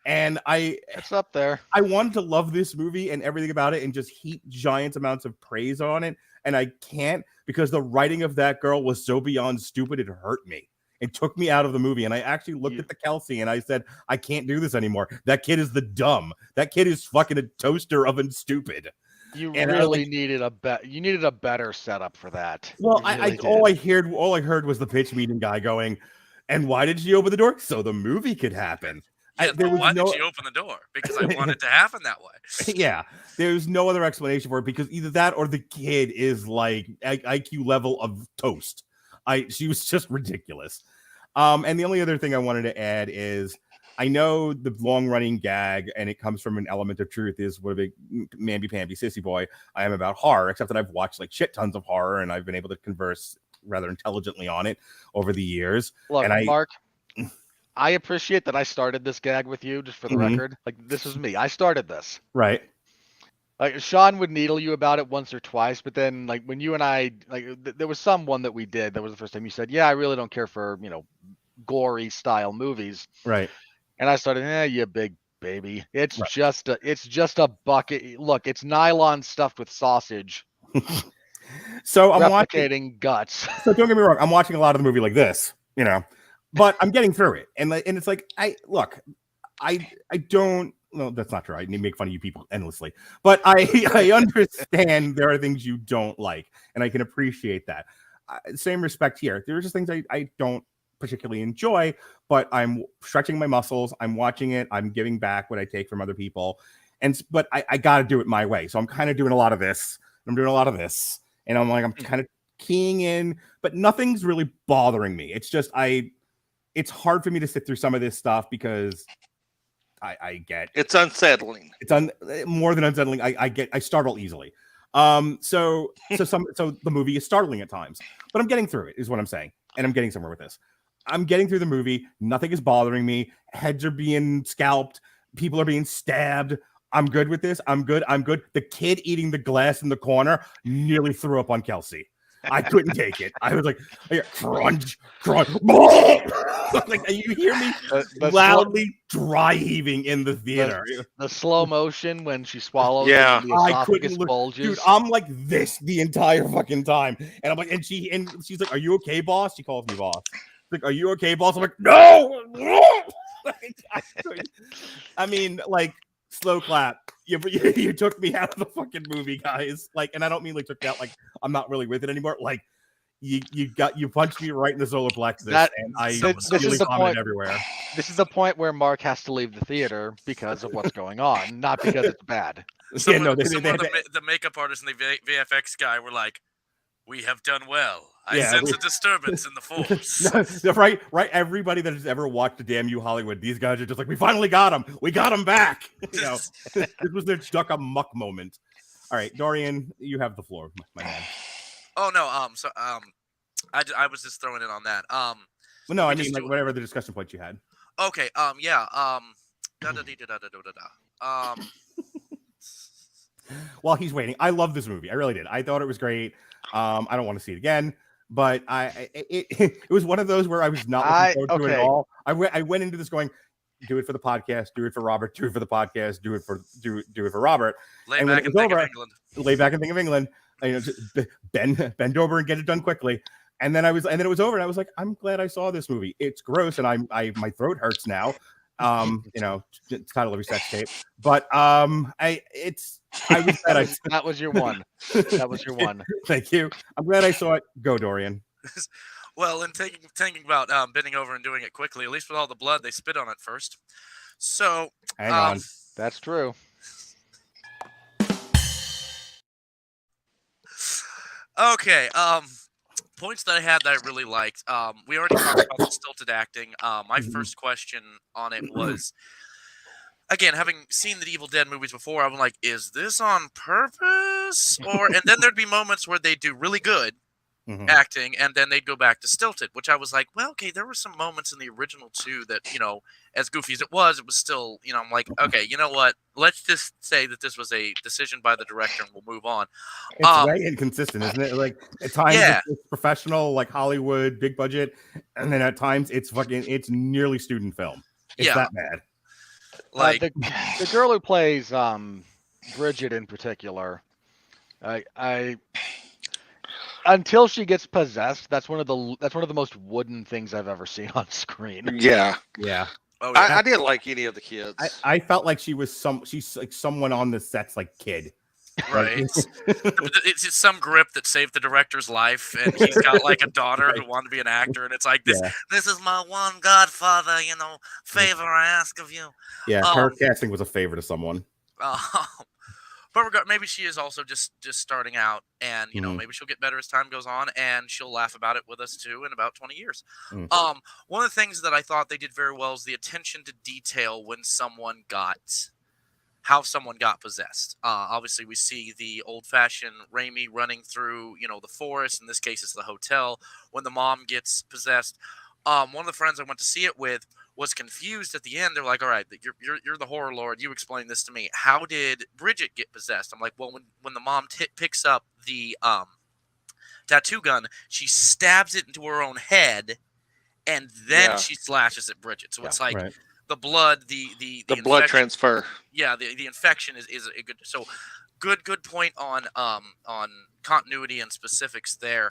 And it's up there. I wanted to love this movie and everything about it and just heap giant amounts of praise on it. And I can't, because the writing of that girl was so beyond stupid, it hurt me. It took me out of the movie. And I actually looked at the Kelsey and I said, I can't do this anymore. That kid is the dumb. That kid is fucking a toaster oven stupid. You really needed a better setup for that. Well, all I heard was the pitch meeting guy going, and why did she open the door? So the movie could happen. Yeah, why did she open the door? Because I want it to happen that way. Yeah, there's no other explanation for it, because either that or the kid is like IQ level of toast. She was just ridiculous. And the only other thing I wanted to add is, I know the long-running gag, and it comes from an element of truth, is what a big mamby-pamby sissy boy I am about horror, except that I've watched like shit tons of horror, and I've been able to converse rather intelligently on it over the years. Look, and Mark, I appreciate that I started this gag with you, just for the record. Like, this is me. I started this. Right. Like, Sean would needle you about it once or twice, but then, like, when you and I, like, there was someone that we did, that was the first time you said, yeah, I really don't care for, gory style movies. Right. And I started, you big baby. It's just a bucket. Look, it's nylon stuffed with sausage. So I'm replicating guts. So don't get me wrong, I'm watching a lot of the movie like this, but I'm getting through it. And it's like, I don't, well, that's not true. I need to make fun of you people endlessly, but I understand there are things you don't like, and I can appreciate that. Same respect here. There are just things I don't particularly enjoy, but I'm stretching my muscles. I'm watching it. I'm giving back what I take from other people. But I got to do it my way. So I'm kind of doing a lot of this. I'm doing a lot of this. And I'm kind of keying in, but nothing's really bothering me. It's just, it's hard for me to sit through some of this stuff because I get it's unsettling. It's more than unsettling. I startle easily. So the movie is startling at times, but I'm getting through it, is what I'm saying. And I'm getting somewhere with this. I'm getting through the movie. Nothing is bothering me. Heads are being scalped. People are being stabbed. I'm good with this. I'm good. The kid eating the glass in the corner nearly threw up on Kelsey. I couldn't take it. I was like, crunch. Like, you hear me loudly dry heaving in the theater. The slow motion when she swallows. Yeah, I couldn't look. Bulges. Dude, I'm like this the entire fucking time, and I'm like, and she's like, "Are you okay, boss?" She calls me boss. Like, "Are you okay, boss?" I'm like, "No." I mean, like, slow clap. You took me out of the fucking movie, guys. Like, and I don't mean like took me out like I'm not really with it anymore. Like, you punched me right in the solar plexus, and this is the point everywhere. This is the point where Mark has to leave the theater because of what's going on, not because it's bad. The makeup artist and the VFX guy were like, "We have done well. I sense a disturbance in the force." Right. Everybody that has ever watched the Damn You Hollywood, these guys are just like, "We finally got him. We got him back." This was their Duck a Muck moment. All right, Dorian, you have the floor, my man. Oh no. I was just throwing it on that. Well, no, I mean like whatever the discussion point you had. Okay. While he's waiting, I love this movie. I really did. I thought it was great. I don't want to see it again, but it was one of those where I was not looking forward to it at all. I went into this going, do it for the podcast, do it for Robert, do it for the podcast, do it for Robert. Lay back and think of England. Lay back and think of England. Just bend over and get it done quickly. And then it was over, and I was like, I'm glad I saw this movie. It's gross, and my throat hurts now. It's title of your sex tape, but that was your one. That was your one. Thank you. I'm glad I saw it. Go, Dorian. Well, in thinking about bending over and doing it quickly, at least with all the blood, they spit on it first. So hang on. That's true. Okay. Points that I had that I really liked. We already talked about the stilted acting. My first question on it was, again, having seen the Evil Dead movies before, I'm like, is this on purpose? And then there'd be moments where they do really good, Mhm. acting, and then they'd go back to stilted, which I was like, well, okay, there were some moments in the original too that, as goofy as it was still, I'm like, okay, you know what? Let's just say that this was a decision by the director and we'll move on. It's way inconsistent, isn't it? Like at times Yeah. it's professional, like Hollywood, big budget, and then at times it's nearly student film. It's that bad. Like the girl who plays Bridget in particular, I until she gets possessed, that's one of the most wooden things I've ever seen on screen. Yeah. Oh, yeah. I didn't like any of the kids. I felt like she's like someone on the set's like kid. Right. It's just some grip that saved the director's life, and he's got like a daughter who wanted to be an actor, and it's like this is my one godfather, favor I ask of you. Yeah, her casting was a favor to someone. But maybe she is also just starting out, and maybe she'll get better as time goes on, and she'll laugh about it with us too in about 20 years. One of the things that I thought they did very well is the attention to detail when how someone got possessed. Obviously, we see the old-fashioned Raimi running through, the forest. In this case, it's the hotel. When the mom gets possessed, one of the friends I went to see it with was confused at the end. They're like, all right, you're the horror lord. You explain this to me. How did Bridget get possessed? I'm like, well, when the mom picks up the tattoo gun, she stabs it into her own head, and then she slashes at Bridget. So it's like the blood, the blood transfer. Yeah, the infection is a good. So good point on continuity and specifics there.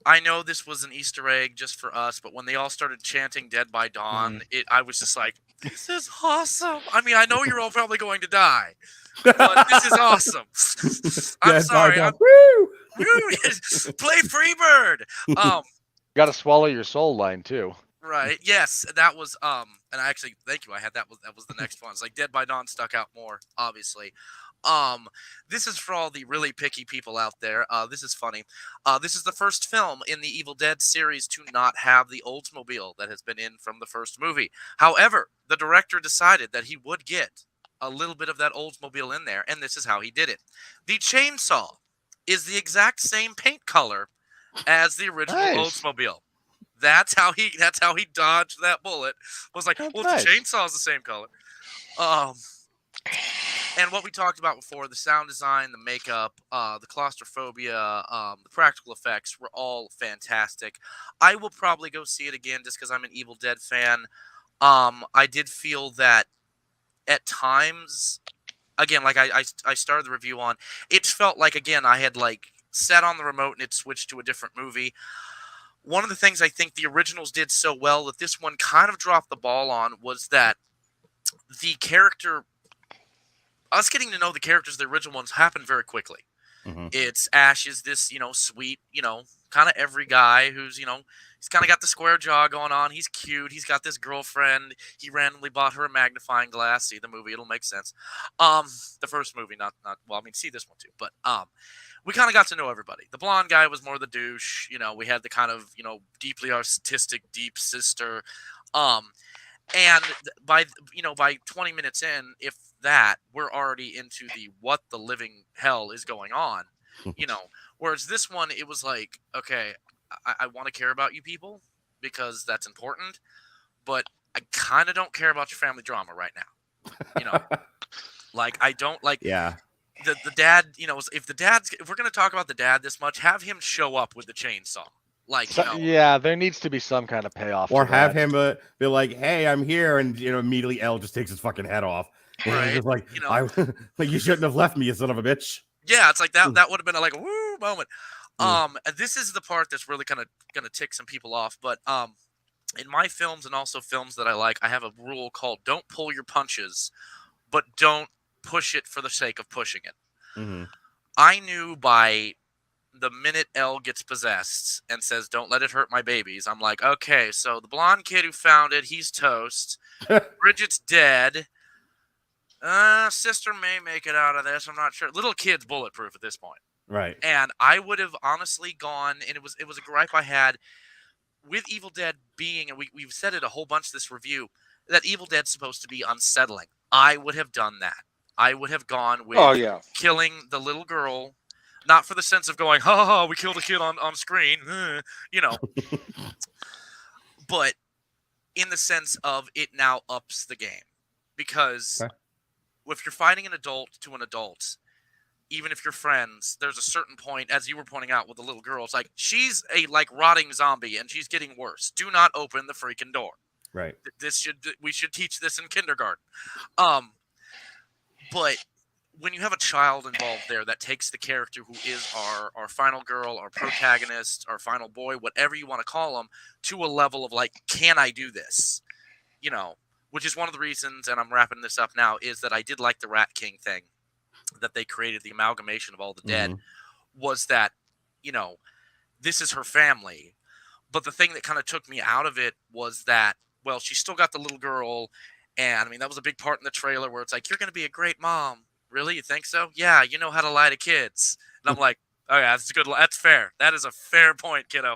I know this was an Easter egg just for us, but when they all started chanting "Dead by Dawn," I was just like, "This is awesome!" I mean, I know you're all probably going to die, but this is awesome. I'm sorry. Woo! Play Freebird. Got to swallow your soul line too. Right. Yes, that was and I actually thank you. I had that was the next one. It's like Dead by Dawn stuck out more, obviously. This is for all the really picky people out there. This is funny. This is the first film in the Evil Dead series to not have the Oldsmobile that has been in from the first movie. However, the director decided that he would get a little bit of that Oldsmobile in there, and this is how he did it. The chainsaw is the exact same paint color as the original Oldsmobile. That's how he dodged that bullet. Was like, the chainsaw is the same color. And what we talked about before, the sound design, the makeup, the claustrophobia, the practical effects were all fantastic. I will probably go see it again just because I'm an Evil Dead fan. I did feel that at times, again, like I started the review on, it felt like, again, I had like sat on the remote and it switched to a different movie. One of the things I think the originals did so well that this one kind of dropped the ball on was that the character... Us getting to know the characters of the original ones happened very quickly. It's Ash is this, sweet, kind of every guy who's, he's kind of got the square jaw going on. He's cute. He's got this girlfriend. He randomly bought her a magnifying glass. See the movie. It'll make sense. The first movie, not, well, I mean, see this one too. But we kind of got to know everybody. The blonde guy was more the douche. We had the kind of, deeply artistic, deep sister. And by 20 minutes in, if that, we're already into the what the living hell is going on, whereas this one, it was like, okay, I want to care about you people because that's important, but I kind of don't care about your family drama right now. Like I don't like the dad, if we're going to talk about the dad this much, have him show up with the chainsaw. Like, there needs to be some kind of payoff. Or have him be like, "Hey, I'm here," and immediately Elle just takes his fucking head off. Right. Just like, like you shouldn't have left me, you son of a bitch. Yeah, it's like that. That would have been like a woo moment. This is the part that's really kind of gonna tick some people off. But in my films and also films that I like, I have a rule called "Don't pull your punches, but don't push it for the sake of pushing it." I knew by the minute Elle gets possessed and says, "Don't let it hurt my babies," I'm like, okay, so the blonde kid who found it, he's toast. Bridget's dead. Sister may make it out of this. I'm not sure. Little kid's bulletproof at this point. Right. And I would have honestly gone, and it was a gripe I had with Evil Dead being, and we've said it a whole bunch this review, that Evil Dead's supposed to be unsettling. I would have done that. I would have gone with killing the little girl, Not for the sense of going, ha ha, ha we killed a kid on screen, you know. But in the sense of it now ups the game. Because if you're fighting an adult to an adult, even if you're friends, there's a certain point, as you were pointing out with the little girl, it's like, she's a rotting zombie and she's getting worse. Do not open the freaking door. Right. We should teach this in kindergarten. But when you have a child involved there that takes the character who is our final girl, our protagonist, our final boy, whatever you want to call them, to a level of can I do this? You know, which is one of the reasons, and I'm wrapping this up now, is that I did like the Rat King thing that they created, the amalgamation of all the dead, was that, you know, this is her family. But the thing that kind of took me out of it was that, well, she still got the little girl. And I mean, that was a big part in the trailer where it's like, you're going to be a great mom. Really? You think so? Yeah. You know how to lie to kids. And I'm like, oh yeah, that's good. That's fair. That is a fair point, kiddo.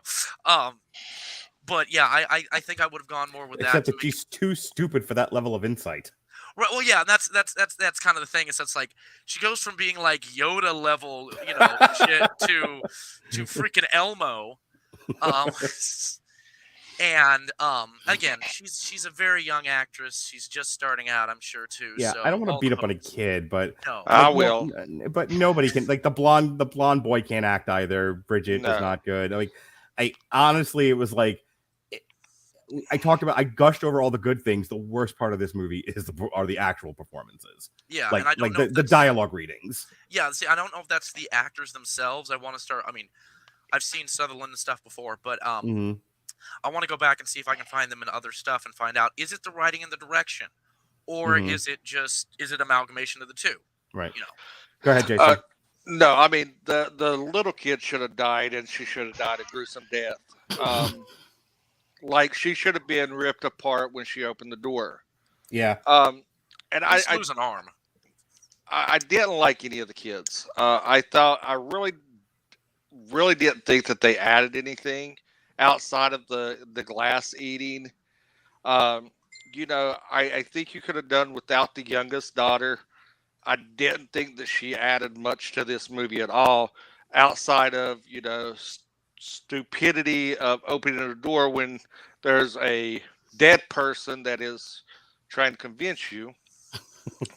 But yeah, I think I would have gone more with Except that. that she's too stupid for that level of insight. Right, well, yeah, that's kind of the thing. Is it's like she goes from being like Yoda level, you know, shit to freaking Elmo, and again, she's a very young actress. She's just starting out, I'm sure too. Yeah, so I don't want to beat up on a kid, but no. I will. But nobody can. Like the blonde boy can't act either. Bridget is not good. Like, I honestly, it was like. I gushed over all the good things. The worst part of this movie are the actual performances. Yeah, like, and I don't know the dialogue readings. Yeah, see, I don't know if that's the actors themselves. I want to start. I mean, I've seen Sutherland and stuff before, but I want to go back and see if I can find them in other stuff and find out, is it the writing and the direction, or is it amalgamation of the two? Right. You know. Go ahead, Jason. No, I mean the little kid should have died, and she should have died a gruesome death. Like she should have been ripped apart when she opened the door. Yeah. And I lose an arm. I didn't like any of the kids. I really didn't think that they added anything outside of the glass eating. You know, I think you could have done without the youngest daughter. I didn't think that she added much to this movie at all, outside of, you know, stupidity of opening the door when there's a dead person that is trying to convince you.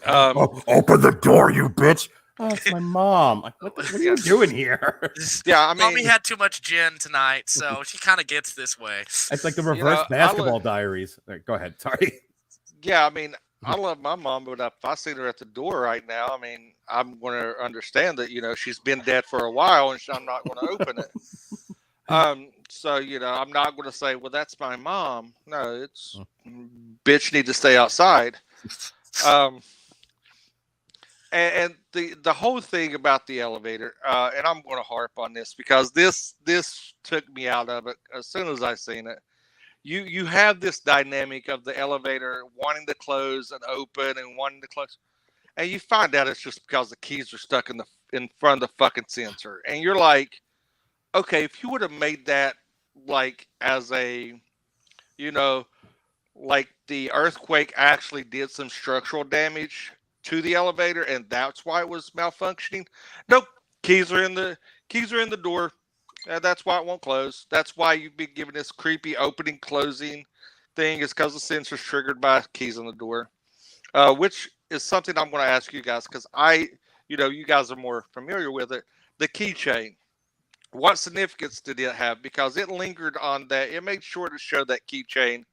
Open the door, you bitch! Oh, it's my mom. What are you doing here? Yeah, I mean, Mommy had too much gin tonight, so she kind of gets this way. It's like the reverse basketball diaries. Right, go ahead. Sorry. Yeah, I mean, I love my mom, but if I see her at the door right now, I mean, I'm going to understand that, you know, she's been dead for a while and I'm not going to open it. So, you know, I'm not going to say, well, that's my mom. No, it's bitch need to stay outside. And the whole thing about the elevator, and I'm going to harp on this because this took me out of it as soon as I seen it. You have this dynamic of the elevator wanting to close and open and wanting to close, and you find out it's just because the keys are stuck in front of the fucking sensor, and you're like, okay, if you would have made that like as a, you know, like the earthquake actually did some structural damage to the elevator, and that's why it was malfunctioning. Nope, keys are in the door. That's why it won't close. That's why you've been given this creepy opening closing thing, is because the sensor's triggered by keys on the door, which is something I'm going to ask you guys because you guys are more familiar with it. The keychain. What significance did it have? Because it lingered on that. It made sure to show that keychain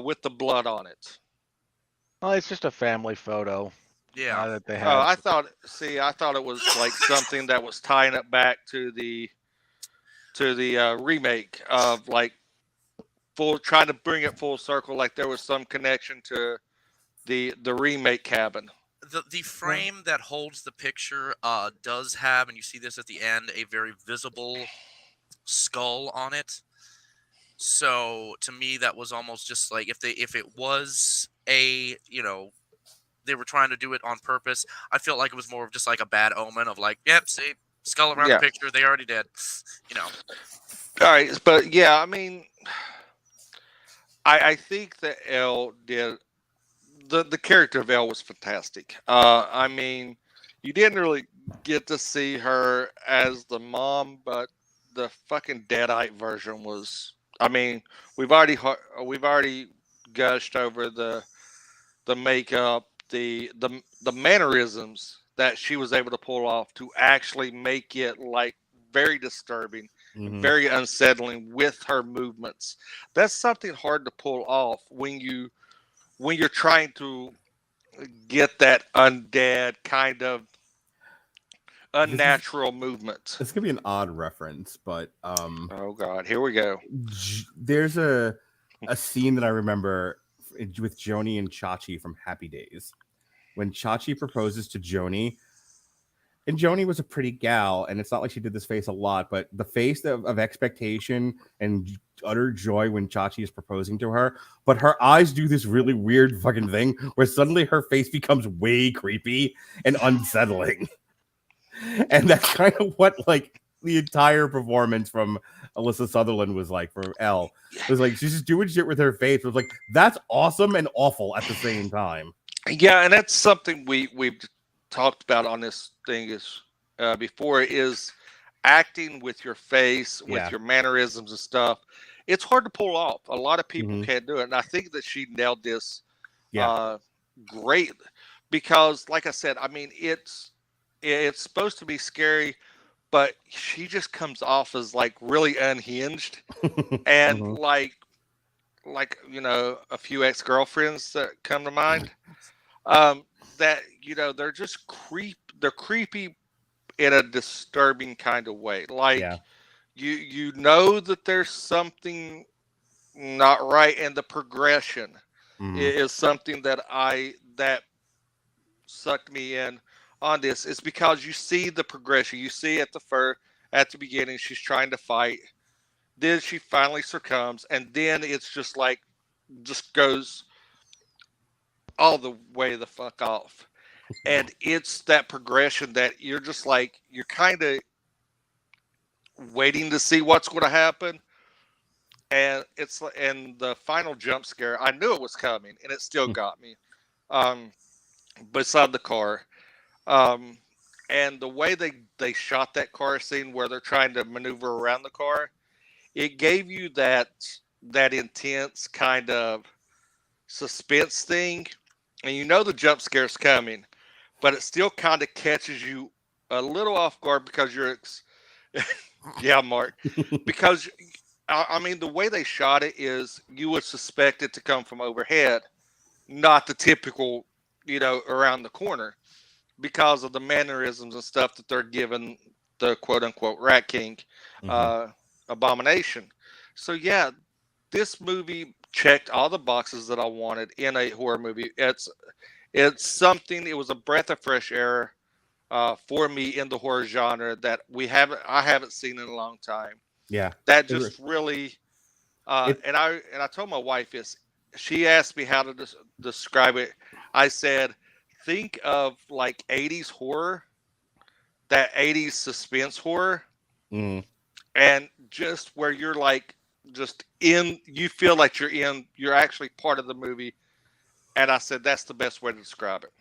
with the blood on it. Well, it's just a family photo. Yeah. That they have. I thought it was like something that was tying it back to the remake of like trying to bring it full circle, like there was some connection to the remake cabin. The frame that holds the picture does have, and you see this at the end, a very visible skull on it. So to me, that was almost just like if it was a, you know, they were trying to do it on purpose. I felt like it was more of just like a bad omen of like, yep, see, skull around the picture, they already did, you know. All right, but yeah, I mean, I think that Elle did. The character of Elle was fantastic. I mean, you didn't really get to see her as the mom, but the fucking deadite version was. I mean, we've already gushed over the makeup, the mannerisms that she was able to pull off to actually make it like very disturbing and Mhm. very unsettling with her movements. That's something hard to pull off when you're trying to get that undead kind of This is unnatural movement. this could be an odd reference, but Oh God, here we go. there's a scene that I remember with Joni and Chachi from Happy Days when Chachi proposes to Joni. And Joni was a pretty gal, and it's not like she did this face a lot, but the face of expectation and utter joy when Chachi is proposing to her, but her eyes do this really weird fucking thing where suddenly her face becomes way creepy and unsettling. And that's kind of what like the entire performance from Alyssa Sutherland was like for Elle. It was like she's just doing shit with her face. It was like that's awesome and awful at the same time. Yeah, and that's something we've talked about on this thing is before is acting with your face, with Yeah. your mannerisms and stuff. It's hard to pull off. A lot of people Mhm. can't do it, and I think that she nailed this Yeah. great because, like I said, I mean it's supposed to be scary, but she just comes off as like really unhinged and Mhm. like a few ex-girlfriends that come to mind um that they're just they're creepy in a disturbing kind of way, like Yeah. you know that there's something not right, and the progression Mhm. is something that sucked me in on this. Is because you see the progression, you see at the beginning she's trying to fight, then she finally succumbs, and then it's just like just goes all the way the fuck off. And it's that progression that you're just like you're kind of waiting to see what's going to happen, and and the final jump scare, I knew it was coming and it still got me. um Beside the car, um and the way they shot that car scene where they're trying to maneuver around the car, it gave you that intense kind of suspense thing, and you know the jump scare's coming, but it still kind of catches you a little off guard because yeah, Mark, because I mean the way they shot it is you would suspect it to come from overhead, not the typical, around the corner, because of the mannerisms and stuff that they're giving the quote unquote Rat King Mhm. uh, abomination. So yeah, this movie checked all the boxes that I wanted in a horror movie. It's something. It was a breath of fresh air for me in the horror genre that I haven't seen in a long time. Yeah. That It, re- just really it and I told my wife this. She asked me how to describe it. I said, think of like 80s horror, that 80s suspense horror, mhm. and just where you're like just in you feel like you're actually part of the movie. And I said that's the best way to describe it.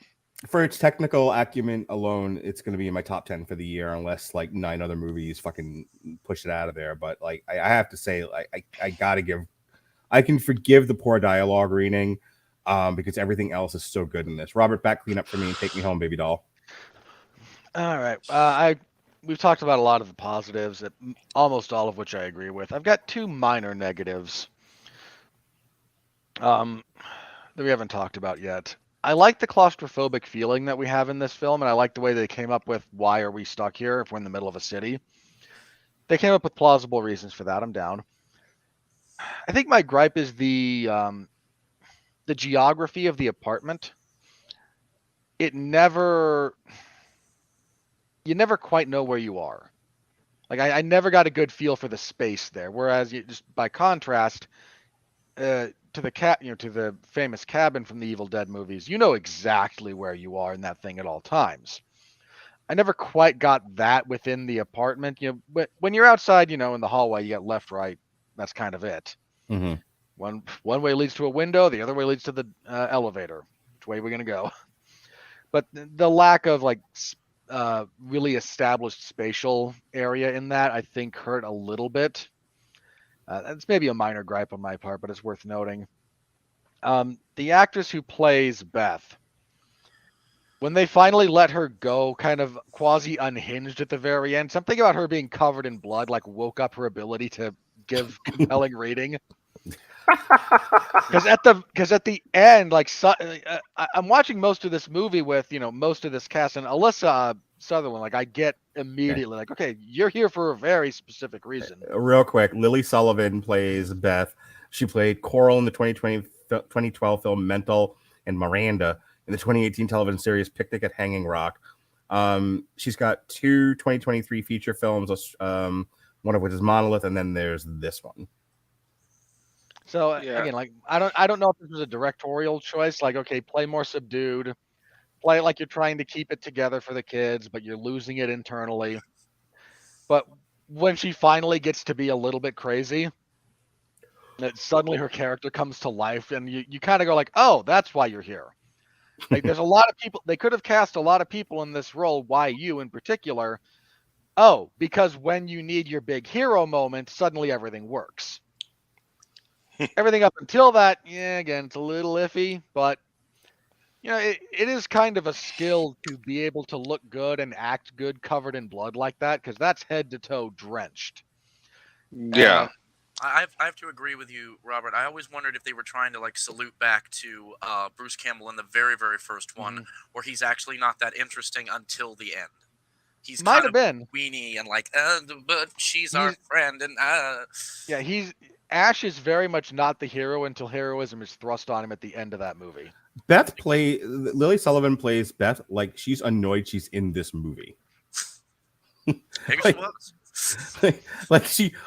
For its technical acumen alone, it's going to be in my top 10 for the year, unless like 9 other movies fucking push it out of there. But like, I have to say, I gotta give, I can forgive the poor dialogue reading, because everything else is so good in this. Robert, back clean up for me and take me home, baby doll. All right. We've talked about a lot of the positives, almost all of which I agree with. I've got two minor negatives that we haven't talked about yet. I like the claustrophobic feeling that we have in this film, and I like the way they came up with why are we stuck here if we're in the middle of a city. They came up with plausible reasons for that. I'm down. I think my gripe is the geography of the apartment. You never quite know where you are. Like I never got a good feel for the space there. Whereas just by contrast, to the famous cabin from the Evil Dead movies, you know exactly where you are in that thing at all times. I never quite got that within the apartment. But when you're outside, in the hallway, you got left, right. That's kind of it. Mm-hmm. One way leads to a window, the other way leads to the elevator. Which way are we gonna go? But the lack of like really established spatial area in that, I think, hurt a little bit. It's maybe a minor gripe on my part, but it's worth noting. The actress who plays Beth, when they finally let her go, kind of quasi unhinged at the very end, something about her being covered in blood like woke up her ability to give compelling reading. Because at the end, like I'm watching most of this movie with most of this cast, and Alyssa Sutherland, like I get immediately like, okay, you're here for a very specific reason. Real quick, Lily Sullivan plays Beth. She played Coral in the 2012 film Mental, and Miranda in the 2018 television series Picnic at Hanging Rock. She's got 2 2023 feature films, one of which is Monolith, and then there's this one. So again, like I don't know if this was a directorial choice, like okay, play more subdued, play like you're trying to keep it together for the kids, but you're losing it internally. But when she finally gets to be a little bit crazy, that suddenly her character comes to life, and you kind of go like, oh, that's why you're here. Like there's a lot of people, they could have cast a lot of people in this role. Why you in particular? Oh, because when you need your big hero moment, suddenly everything works. Everything up until that, again, it's a little iffy, but it is kind of a skill to be able to look good and act good covered in blood like that, because that's head to toe drenched. Yeah. I have to agree with you, Robert. I always wondered if they were trying to like salute back to Bruce Campbell in the very, very first one, where he's actually not that interesting until the end. He's might kind have been weenie and like, but she's our friend, and yeah, Ash is very much not the hero until heroism is thrust on him at the end of that movie. Lily Sullivan plays Beth like she's annoyed she's in this movie. Maybe she was.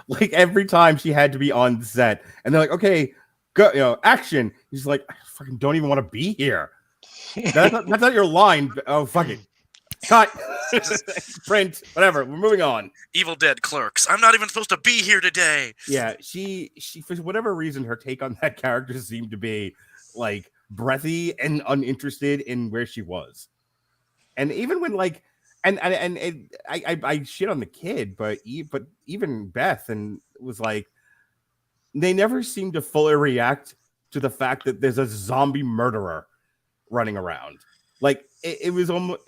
like every time she had to be on set, and they're like, okay, go, action. He's like, I fucking don't even want to be here. That's not your line. Oh, fuck it. Cut. Print. Whatever. We're moving on. Evil Dead clerks. I'm not even supposed to be here today. Yeah, she for whatever reason, her take on that character seemed to be like breathy and uninterested in where she was. And even when like, I shit on the kid, but even Beth and was like, they never seem to fully react to the fact that there's a zombie murderer running around. Like it was almost.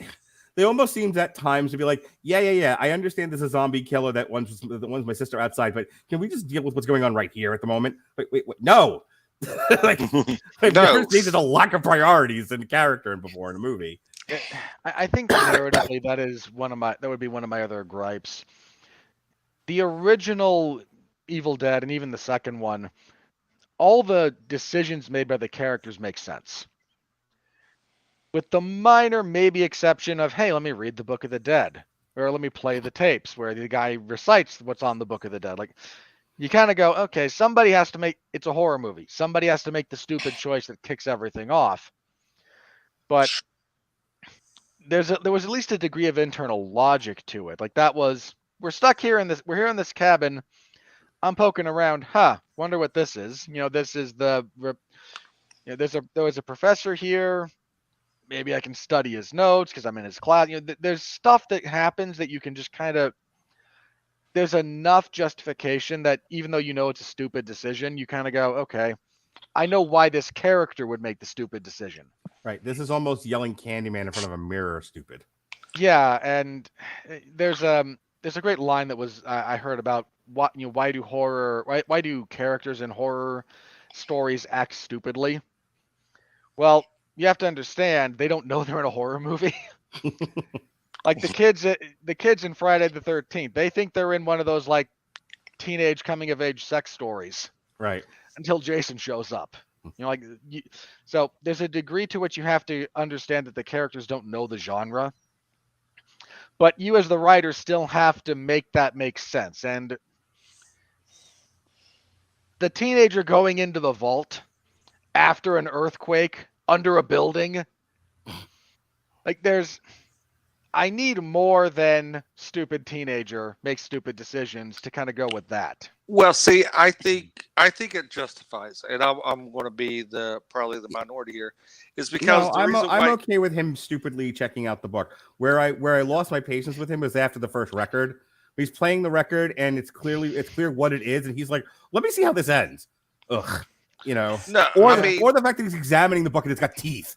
They almost seemed at times to be like, yeah. I understand there's a zombie killer that one's my sister outside, but can we just deal with what's going on right here at the moment? Wait, no. Like, I've never seen there's a lack of priorities in character and before in a movie. I think narratively that would be one of my other gripes. The original Evil Dead and even the second one, all the decisions made by the characters make sense. With the minor maybe exception of, hey, let me read the Book of the Dead, or let me play the tapes where the guy recites what's on the Book of the Dead. Like, you kind of go, okay, somebody has to make, it's a horror movie. Somebody has to make the stupid choice that kicks everything off. But there was at least a degree of internal logic to it. Like that was, we're here in this cabin. I'm poking around. Wonder what this is. This is there was a professor here. Maybe I can study his notes because I'm in his class. There's stuff that happens that you can just kind of, there's enough justification that even though it's a stupid decision, you kind of go, okay, I know why this character would make the stupid decision. Right. This is almost yelling Candyman in front of a mirror stupid. Yeah, and there's a great line that was I heard about why do characters in horror stories act stupidly? Well, you have to understand they don't know they're in a horror movie. Like the kids in Friday the 13th, they think they're in one of those like teenage coming of age sex stories. Right. Until Jason shows up. So there's a degree to which you have to understand that the characters don't know the genre. But you as the writer still have to make that make sense. And the teenager going into the vault after an earthquake under a building, like I need more than stupid teenager makes stupid decisions to kind of go with that. Well, see, I think it justifies, and I'm going to be probably the minority here, is because the I'm reason I'm why. okay with him stupidly checking out the book. Where I lost my patience with him was after the first record. He's playing the record, and it's clear what it is, and he's like, "Let me see how this ends." Ugh, No, or the fact that he's examining the book and it's got teeth.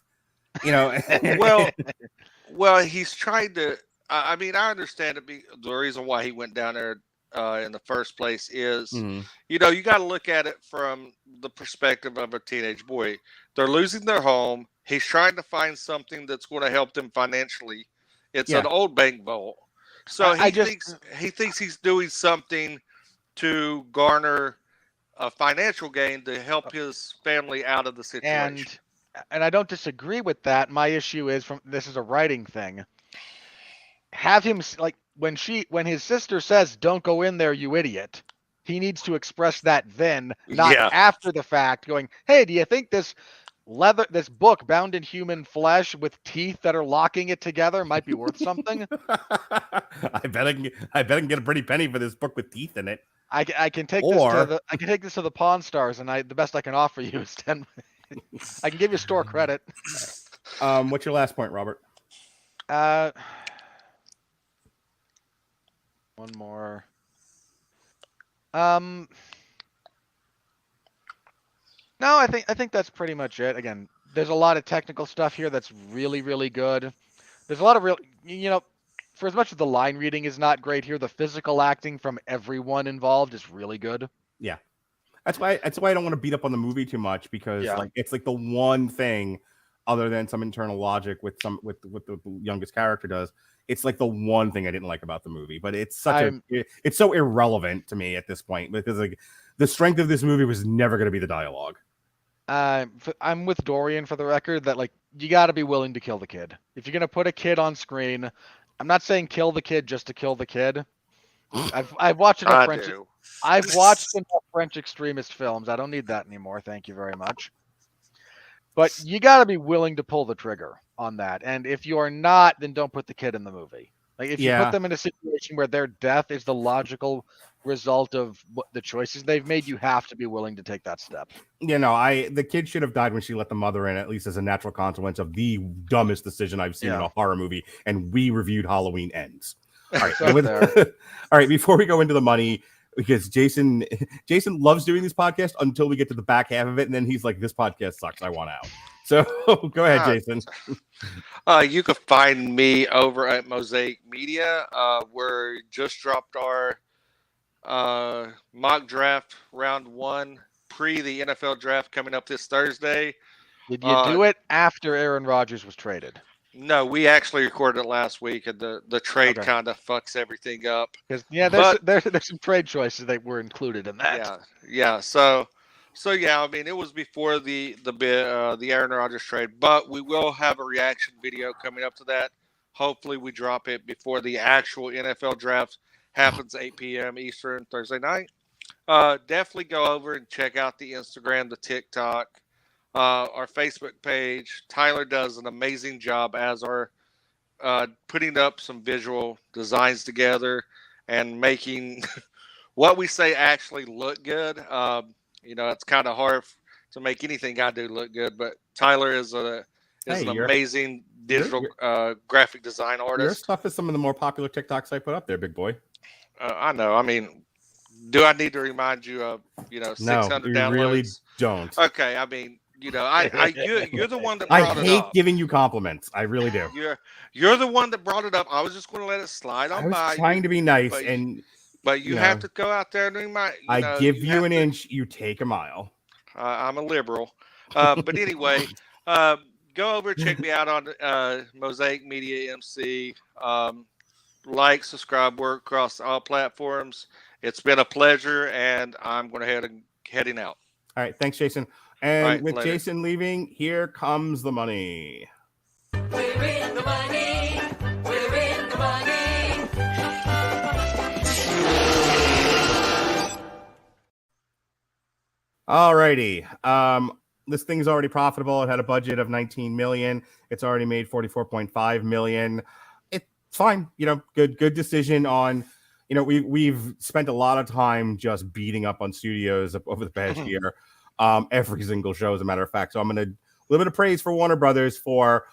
Well, he's trying to. I mean, I understand the reason why he went down there in the first place is, you got to look at it from the perspective of a teenage boy. They're losing their home. He's trying to find something that's going to help them financially. It's an old bank vault, so he thinks he's doing something to garner a financial gain to help his family out of the situation. And I don't disagree with that. My issue is this is a writing thing. Have him like when his sister says, "Don't go in there, you idiot." He needs to express that then, not after the fact, going, "Hey, do you think this book bound in human flesh with teeth that are locking it together might be worth something?" I bet I can get a pretty penny for this book with teeth in it. I can take this to the Pawn Stars, and the best I can offer you is 10. I can give you store credit. What's your last point, Robert? One more. No, I think that's pretty much it. Again, there's a lot of technical stuff here that's really, really good. There's a lot of for as much as the line reading is not great here, the physical acting from everyone involved is really good. Yeah. That's why I don't want to beat up on the movie too much, because it's like the one thing, other than some internal logic with the youngest character does. It's like the one thing I didn't like about the movie, but it's it's so irrelevant to me at this point, because like the strength of this movie was never going to be the dialogue. I'm with Dorian for the record that like you got to be willing to kill the kid. If you're going to put a kid on screen, I'm not saying kill the kid just to kill the kid. I've watched enough French. I've watched enough French extremist films. I don't need that anymore. Thank you very much. But you got to be willing to pull the trigger on that. And if you are not, then don't put the kid in the movie. Like if you put them in a situation where their death is the logical result of the choices they've made, you have to be willing to take that step. The kid should have died when she let the mother in, at least as a natural consequence of the dumbest decision I've seen in a horror movie. And we reviewed Halloween Ends. All right. All right. Before we go into the money, because Jason loves doing this podcast until we get to the back half of it, and then he's like, "This podcast sucks. I want out." So go ahead, Jason. You can find me over at Mosaic Media. We're just dropped our mock draft round 1 pre the NFL draft coming up this Thursday. Did you do it after Aaron Rodgers was traded? No, we actually recorded it last week, and the trade kind of fucks everything up. Because there's some trade choices that were included in that. Yeah. So yeah, I mean, it was before the Aaron Rodgers trade, but we will have a reaction video coming up to that. Hopefully, we drop it before the actual NFL draft happens, 8 p.m. Eastern Thursday night. Definitely go over and check out the Instagram, the TikTok. Our Facebook page. Tyler does an amazing job as our putting up some visual designs together and making what we say actually look good. It's kind of hard to make anything I do look good, but Tyler is an amazing digital graphic design artist. Your stuff is some of the more popular TikToks I put up there, big boy. I know. I mean, do I need to remind you of 600 downloads? No, you really don't. Okay, I mean. You're the one that brought it up. I hate giving you compliments. I really do. You're the one that brought it up. I was just going to let it slide on by. I was trying to be nice, but you have to go out there and remind. I give you an inch, you take a mile. I'm a liberal, but anyway, go over and check me out on Mosaic Media MC. Like, subscribe, work across all platforms. It's been a pleasure, and I'm going to heading out. All right, thanks, Jason. And with later. Jason leaving, here comes the money. We're in the money. We're in the money. All righty. This thing's already profitable. It had a budget of $19 million. It's already made $44.5 million. It's fine. You know, good decision on. You know, we've spent a lot of time just beating up on studios over the past year. Every single show, as a matter of fact. So I'm going to little bit of praise for Warner Brothers for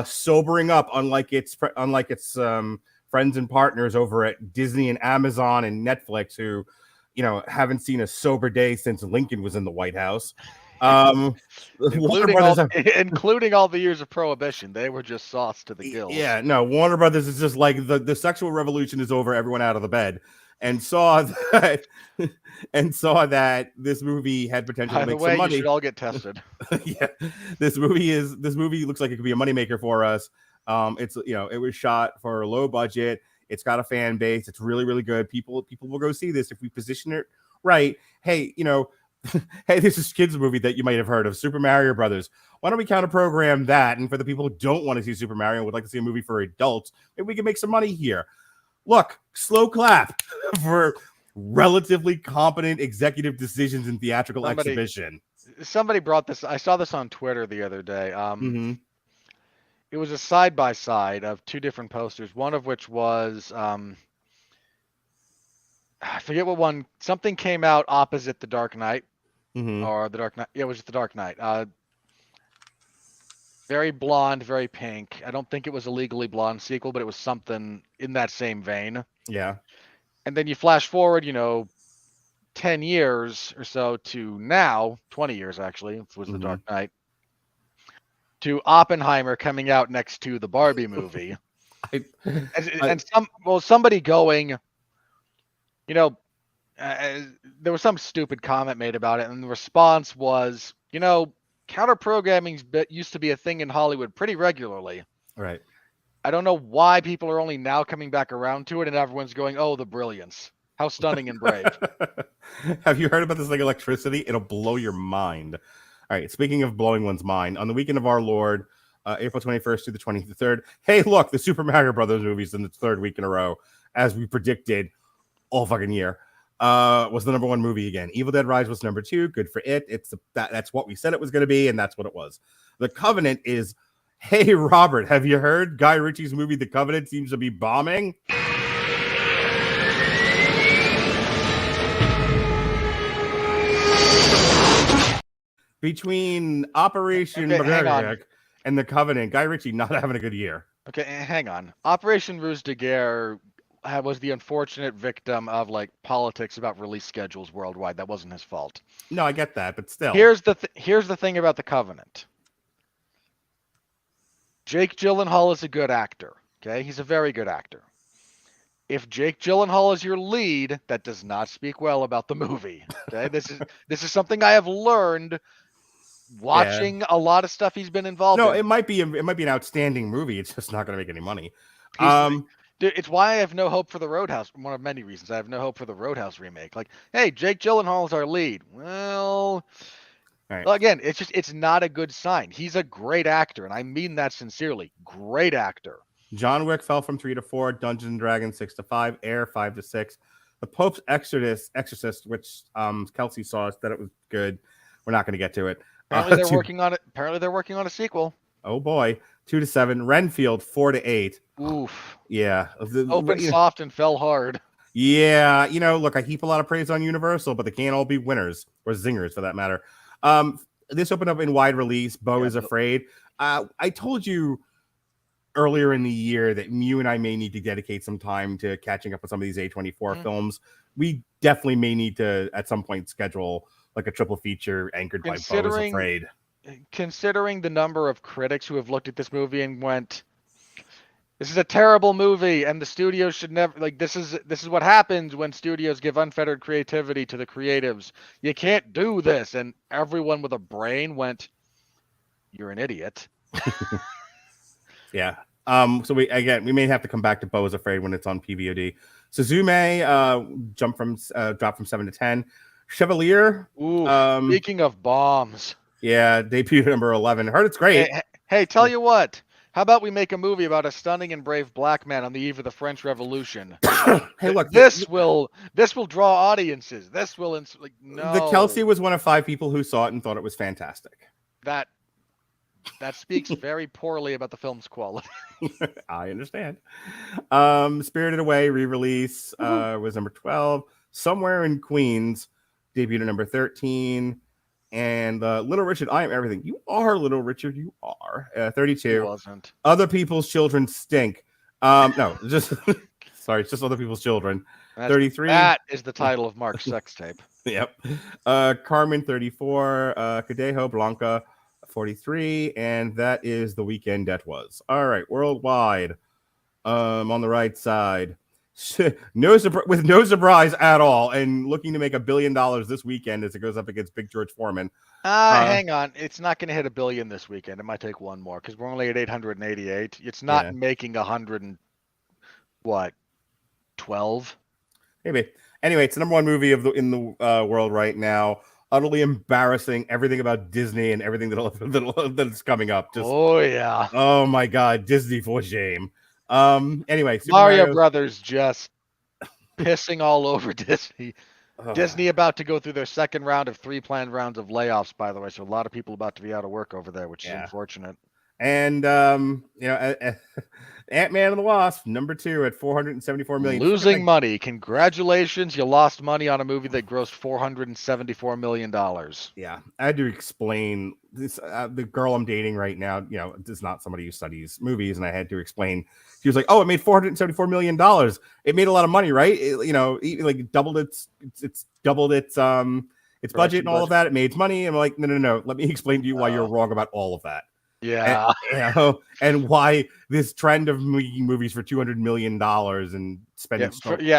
sobering up, unlike its friends and partners over at Disney and Amazon and Netflix, who, you know, haven't seen a sober day since Lincoln was in the White House. Including all the years of prohibition, they were just sauce to the gills. Yeah, no, Warner Brothers is just like the sexual revolution is over, everyone out of the bed, and saw that this movie had potential to make some money. You should all get tested. Yeah, this movie looks like it could be a moneymaker for us. It's, you know, it was shot for a low budget. It's got a fan base. It's really, really good. People will go see this if we position it right. Hey, you know, hey, this is kids movie that you might have heard of, Super Mario Brothers. Why don't we counter program that? And for the people who don't want to see Super Mario and would like to see a movie for adults, maybe we can make some money here. Look, slow clap for relatively competent executive decisions in theatrical exhibition. Somebody brought this. I saw this on Twitter the other day. It was a side-by-side of two different posters, one of which was, I forget what one, something came out opposite The Dark Knight, or The Dark Knight. Yeah, it was The Dark Knight. Very blonde, very pink. I don't think it was a Legally Blonde sequel, but it was something in that same vein. Yeah. And then you flash forward, you know, 10 years or so to now, 20 years actually, it was The Dark Knight, to Oppenheimer coming out next to the Barbie movie. Somebody going, you know, there was some stupid comment made about it, and the response was, you know, counter programming used to be a thing in Hollywood pretty regularly. Right. I don't know why people are only now coming back around to it, and everyone's going, "Oh, the brilliance! How stunning and brave!" Have you heard about this thing, electricity? It'll blow your mind. All right. Speaking of blowing one's mind, on the weekend of our Lord, April 21st to the 23rd. Hey, look, the Super Mario Brothers movies in the third week in a row, as we predicted all fucking year. Was the number one movie again. Evil Dead Rise was number 2. Good for it. That's what we said it was going to be, and that's what it was. The Covenant is, hey, Robert, have you heard? Guy Ritchie's movie The Covenant seems to be bombing. Between Operation Magariac and The Covenant, Guy Ritchie not having a good year. Okay, hang on. Operation Ruse de Guerre was the unfortunate victim of like politics about release schedules worldwide. That wasn't his fault. No, I get that, but still. Here's the thing about The Covenant. Jake Gyllenhaal is a good actor. Okay, he's a very good actor. If Jake Gyllenhaal is your lead, that does not speak well about the movie. Okay, this is something I have learned watching a lot of stuff he's been involved in. No, it might be an outstanding movie. It's just not going to make any money. It's why I have no hope for the Roadhouse. One of many reasons I have no hope for the Roadhouse remake. Like, hey, Jake Gyllenhaal is our lead. Well, again, it's not a good sign. He's a great actor, and I mean that sincerely. Great actor. John Wick fell from 3 to 4. Dungeons and Dragons 6 to 5. Air 5 to 6. The Pope's Exorcist, which Kelsey saw, that it was good. We're not going to get to it. Apparently they're working on it. Apparently they're working on a sequel. Oh boy, 2 to 7. Renfield 4 to 8. Oof. Yeah. Opened soft and fell hard. Yeah, you know, look, I heap a lot of praise on Universal, but they can't all be winners or zingers for that matter. This opened up in wide release. Beau is Afraid. I told you earlier in the year that you and I may need to dedicate some time to catching up with some of these A24 films. We definitely may need to at some point schedule like a triple feature anchored by Beau is Afraid. Considering the number of critics who have looked at this movie and went, "This is a terrible movie," and the studios should never, like, this is what happens when studios give unfettered creativity to the creatives. You can't do this, and everyone with a brain went, "You're an idiot." Yeah. So we may have to come back to Beau is Afraid when it's on PVOD. Suzume dropped from 7 to 10. Chevalier. Ooh, speaking of bombs. Yeah, debut number 11. Heard it's great. Hey, tell you what. How about we make a movie about a stunning and brave black man on the eve of the French Revolution? Hey, look, this will draw audiences. This will no. The Kelsey was one of 5 people who saw it and thought it was fantastic. That That speaks very poorly about the film's quality. I understand. Spirited Away re-release was number 12. Somewhere in Queens debuted at number 13. And Little Richard, I Am Everything. You are Little Richard. You are 32. It wasn't. Other People's Children Stink. No, just sorry, it's just Other People's Children. 33. That is the title of Mark's sex tape. Yep. Carmen 34. Cadejo Blanca 43, and that is The Weekend That Was. All right, worldwide. On the right side, with no surprise at all, and looking to make $1 billion this weekend as it goes up against Big George Foreman. Hang on, it's not going to hit $1 billion this weekend. It might take one more because we're only at 888. It's not making 100 and what, 12? Maybe. Anyway, it's the number one movie in the world right now. Utterly embarrassing. Everything about Disney and everything that's coming up. Just, oh yeah. Oh my God, Disney for shame. Anyway, Super Mario Brothers just pissing all over Disney. Disney about to go through their second round of 3 planned rounds of layoffs, by the way. So a lot of people about to be out of work over there, which is unfortunate. And Ant-Man and the Wasp, number 2 at $474 million. Losing money. Congratulations, you lost money on a movie that grossed $474 million. Yeah, I had to explain this. The girl I'm dating right now, is not somebody who studies movies, and I had to explain. She was like, "Oh, it made $474 million. It made a lot of money, right? It doubled its budget and all of that. It made money." I'm like, no. Let me explain to you why you're wrong about all of that. Yeah, and why this trend of making movies for $200 million and spending.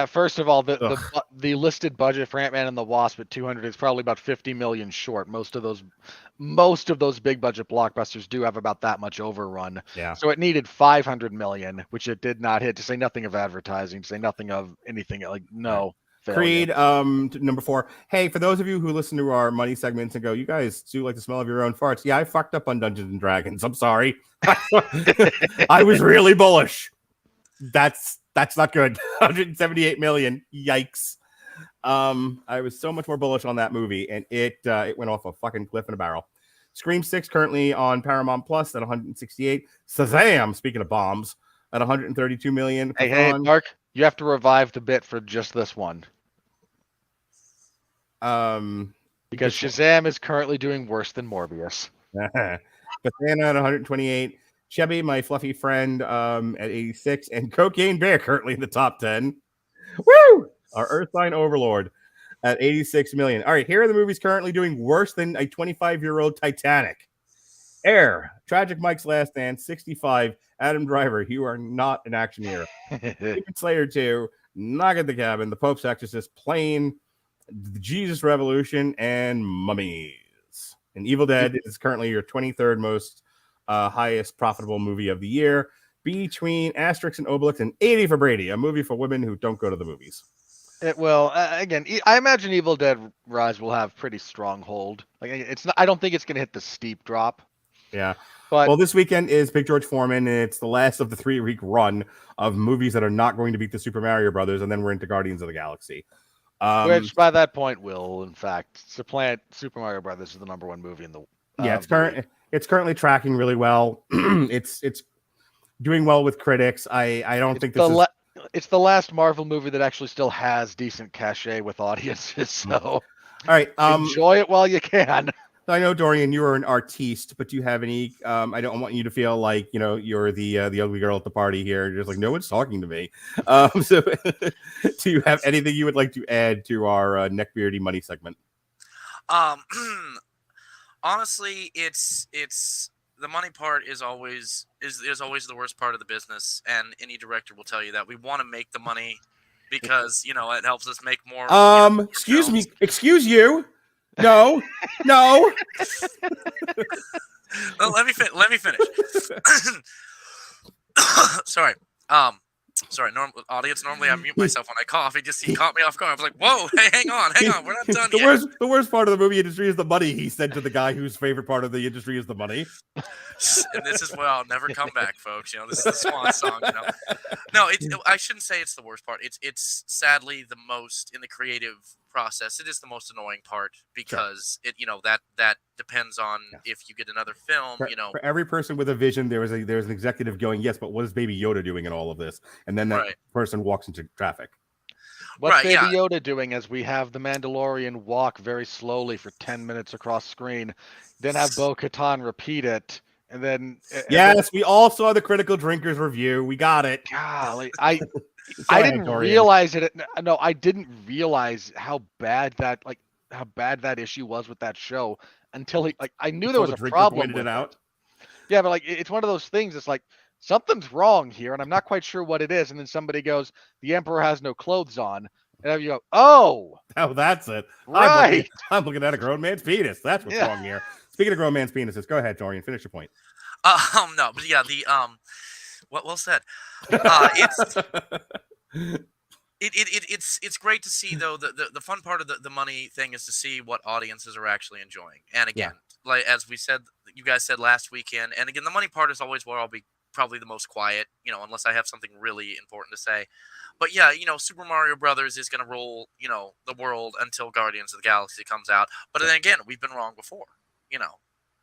First of all, the listed budget for Ant-Man and the Wasp at 200 is probably about 50 million short. Most of those big budget blockbusters do have about that much overrun. Yeah. So it needed 500 million, which it did not hit. To say nothing of advertising, to say nothing of anything no. Creed, number 4. Hey, for those of you who listen to our money segments and go, you guys do like the smell of your own farts. Yeah, I fucked up on Dungeons and Dragons. I'm sorry. I was really bullish. That's not good. 178 million. Yikes. I was so much more bullish on that movie, and it went off a fucking cliff in a barrel. Scream 6 currently on Paramount Plus at 168. Shazam, speaking of bombs, at 132 million. Hey, Mark, you have to revive the bit for just this one. Because Shazam is currently doing worse than Morbius. Bethana at 128. Chevy, my fluffy friend, at 86. And Cocaine Bear currently in the top 10. Woo! Our Earth Sign Overlord at 86 million. All right, here are the movies currently doing worse than a 25-year-old Titanic. Air, Tragic Mike's Last Dance, 65. Adam Driver, you are not an action hero. Demon Slayer 2, Knock at the Cabin, The Pope's Exorcist, Plane, The Jesus Revolution, and Mummies. And Evil Dead is currently your 23rd most highest profitable movie of the year, between Asterix and Obelix, and 80 for Brady, a movie for women who don't go to the movies. It will. Again, I imagine Evil Dead Rise will have pretty strong hold. I don't think it's going to hit the steep drop. Yeah. But, well, this weekend is Big George Foreman, and it's the last of the 3-week run of movies that are not going to beat the Super Mario Brothers, and then we're into Guardians of the Galaxy. Which, by that point, will, in fact, supplant Super Mario Brothers as the number 1 movie in the it's currently tracking really well. It's doing well with critics. I don't think this is... It's the last Marvel movie that actually still has decent cachet with audiences, so... All right. Enjoy it while you can. I know, Dorian, you are an artiste, but do you have any? I don't want you to feel like you're the ugly girl at the party here. You're just like, no one's talking to me. So, do you have anything you would like to add to our neckbeardy money segment? Honestly, it's the money part is always the worst part of the business, and any director will tell you that. We want to make the money because it helps us make more. Excuse you. No. Well, let me finish. Sorry. Audience. Normally I mute myself when I cough. He caught me off guard. I was like, "Whoa, hey, hang on, we're not done yet." The worst part of the movie industry is the money. He said to the guy whose favorite part of the industry is the money. And this is where I'll never come back, folks. This is the swan song. No, I shouldn't say it's the worst part. It's sadly the most in the creative process, it is the most annoying part because it, that depends on if you get another film, For every person with a vision, there's an executive going, yes, but what is Baby Yoda doing in all of this? And then that person walks into traffic. What's Baby Yoda doing as we have the Mandalorian walk very slowly for 10 minutes across screen, then have Bo-Katan repeat it, and then... we all saw the Critical Drinkers review. We got it. Golly, I didn't realize it. No, I didn't realize how bad that issue was with that show until I knew there was a problem with it. Yeah, but it's one of those things. It's like, something's wrong here, and I'm not quite sure what it is. And then somebody goes, "The Emperor has no clothes on," and you go, "Oh, that's it." Right. I'm looking at a grown man's penis. That's what's wrong here. Speaking of grown man's penises, go ahead, Dorian. Finish your point. No, but yeah, well said. It's great to see though. The fun part of the money thing is to see what audiences are actually enjoying. And again, like as we said, you guys said last weekend, and again, the money part is always where I'll be probably the most quiet, unless I have something really important to say. But yeah, Super Mario Brothers is going to roll, the world until Guardians of the Galaxy comes out. But then again, we've been wrong before,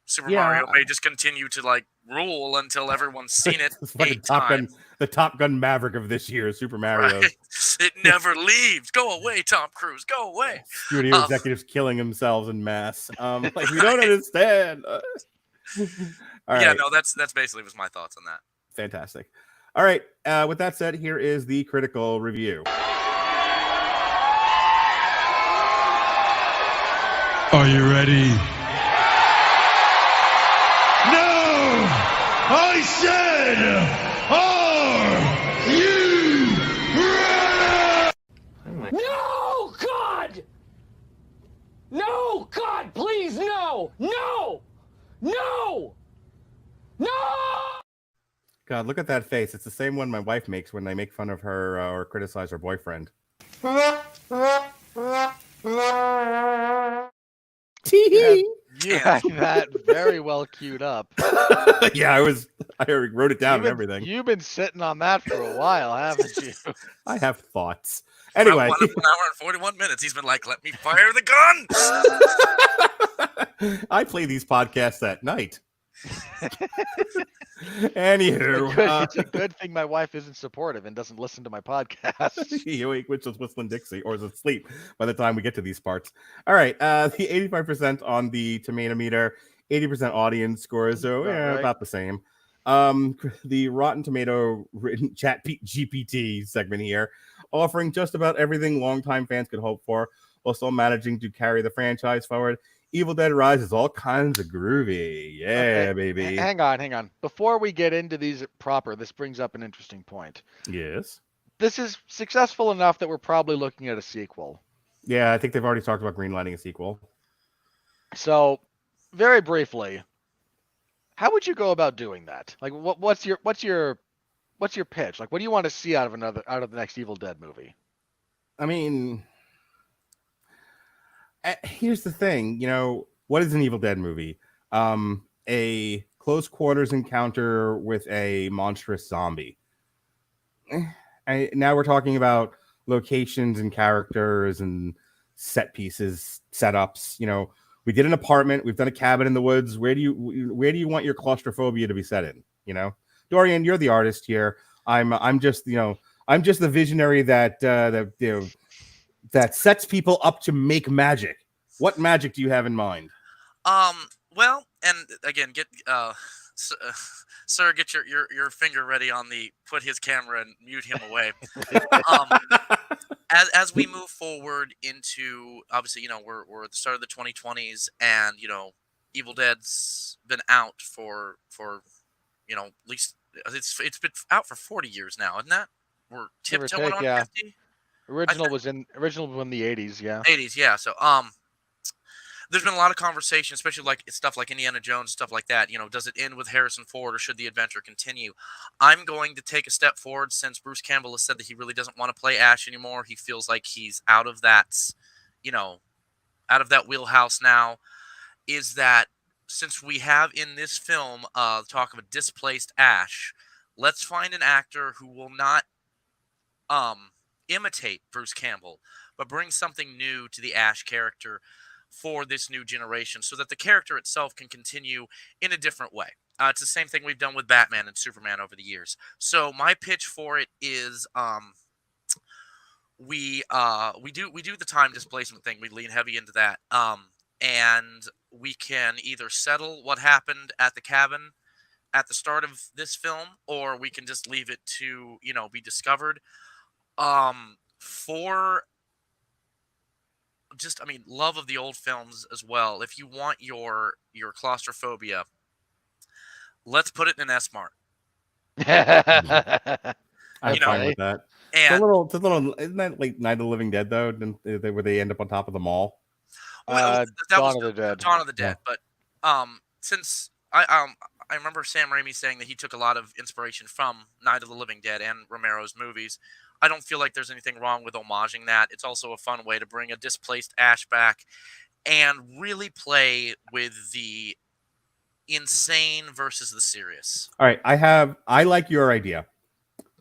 Super Mario may just continue to rule until everyone's seen it. It's the Top Gun Maverick of this year, Super Mario. Right. It never leaves. Go away, Tom Cruise. Go away. Studio executives killing themselves en masse. We don't understand. All right. Yeah, no, that's basically was my thoughts on that. Fantastic. All right. With that said, here is the critical review. Are you ready? No! I said, are you ready? No, God! No, God, please, no! No! No! No! God, look at that face. It's the same one my wife makes when they make fun of her or criticize her boyfriend. You had that very well queued up. Yeah, I wrote it down and everything. You've been sitting on that for a while, haven't you? I have thoughts. Anyway. 1 hour and 41 minutes. He's been like, let me fire the gun. I play these podcasts at night. Anywho, it's a good thing my wife isn't supportive and doesn't listen to my podcast. Which is whistling Dixie or is asleep by the time we get to these parts. All right, the 85% on the tomato meter, 80% audience score, so about the same. The Rotten Tomato written chat GPT segment here, offering just about everything longtime fans could hope for, while still managing to carry the franchise forward. Evil Dead Rise is all kinds of groovy. Yeah, baby. Hang on. Before we get into these proper, this brings up an interesting point. Yes. This is successful enough that we're probably looking at a sequel. Yeah, I think they've already talked about greenlighting a sequel. So, very briefly, how would you go about doing that? What's your pitch? What do you want to see out of the next Evil Dead movie? I mean, here's the thing, what is an Evil Dead movie? A close quarters encounter with a monstrous zombie. Now we're talking about locations and characters and set pieces, setups. We did an apartment, we've done a cabin in the woods. Where do you want your claustrophobia to be set in? Dorian, you're the artist here. I'm just the visionary that sets people up to make magic. What magic do you have in mind? Well, and again, sir, get your finger ready on the put his camera and mute him away. As we move forward into, obviously, we're at the start of the 2020s, and Evil Dead's been out for at least it's been out for 40 years now, isn't that? We're tiptoeing on 50. Original was in the 80s, yeah. 80s, yeah. So there's been a lot of conversation, especially stuff like Indiana Jones, stuff like that. Does it end with Harrison Ford or should the adventure continue? I'm going to take a step forward since Bruce Campbell has said that he really doesn't want to play Ash anymore. He feels like he's out of that wheelhouse now. Is that since we have in this film talk of a displaced Ash, let's find an actor who will not imitate Bruce Campbell, but bring something new to the Ash character for this new generation so that the character itself can continue in a different way. It's the same thing we've done with Batman and Superman over the years. So my pitch for it is we do the time displacement thing. We lean heavy into that. And we can either settle what happened at the cabin at the start of this film, or we can just leave it to, be discovered. For just, love of the old films as well. If you want your claustrophobia, let's put it in an S-Mart. I'm fine with that. And It's a little. Isn't that like Night of the Living Dead though? Where they end up on top of the mall? that Dawn was of the Dead. Dawn of the Dead. Yeah. But since I remember Sam Raimi saying that he took a lot of inspiration from Night of the Living Dead and Romero's movies. I don't feel like there's anything wrong with homaging that. It's also a fun way to bring a displaced Ash back and really play with the insane versus the serious. All right, I like your idea.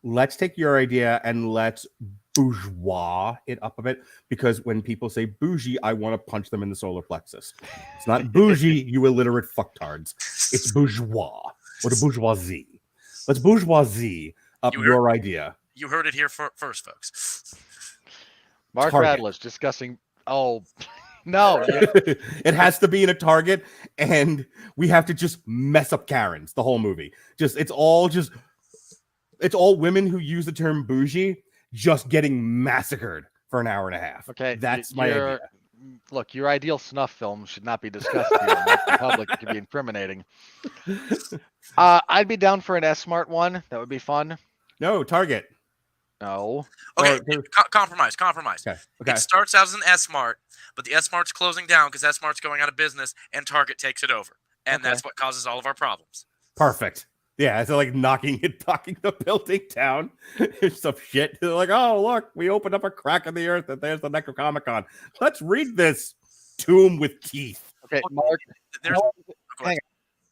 Let's take your idea and let's bourgeois it up a bit, because when people say bougie, I want to punch them in the solar plexus. It's not bougie, you illiterate fucktards. It's bourgeois or the bourgeoisie. Let's bourgeoisie up your idea. You heard it here first, folks. Mark Target. Radulich discussing. Oh, no. It has to be in a Target, and we have to just mess up Karens the whole movie. It's all women who use the term bougie just getting massacred for an hour and a half. Okay, That's my idea. Look, your ideal snuff film should not be discussed here. The public could be incriminating. I'd be down for an S-Mart one. That would be fun. No, Target. No. Okay, compromise. Okay. It starts out as an S-Mart, but the S-Mart's closing down because S-Mart's going out of business, and Target takes it over. And that's what causes all of our problems. Perfect. Yeah, it's like knocking the building down. Some shit. They're like, oh, look, we opened up a crack in the earth, and there's the Necronomicon. Let's read this tomb with teeth. Okay, Mark.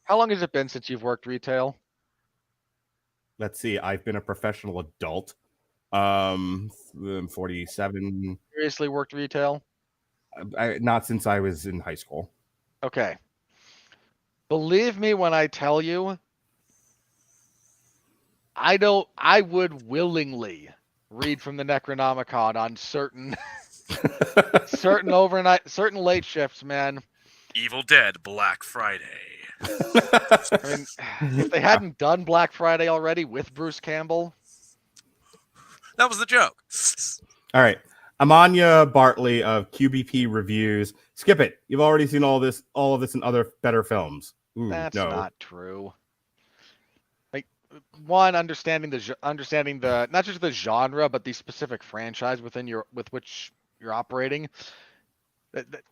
How long has it been since you've worked retail? Let's see. I've been a professional adult. I'm 47. Seriously worked retail? Not since I was in high school. Okay. Believe me when I tell you, I would willingly read from the Necronomicon on certain certain late shifts, man. Evil Dead Black Friday. I mean, if they hadn't done Black Friday already with Bruce Campbell. That was the joke. All right. Amanya Bartley of QBP Reviews. Skip it. You've already seen all of this in other better films. Ooh, That's no. not true. Like, one, understanding the not just the genre, but the specific franchise with which you're operating.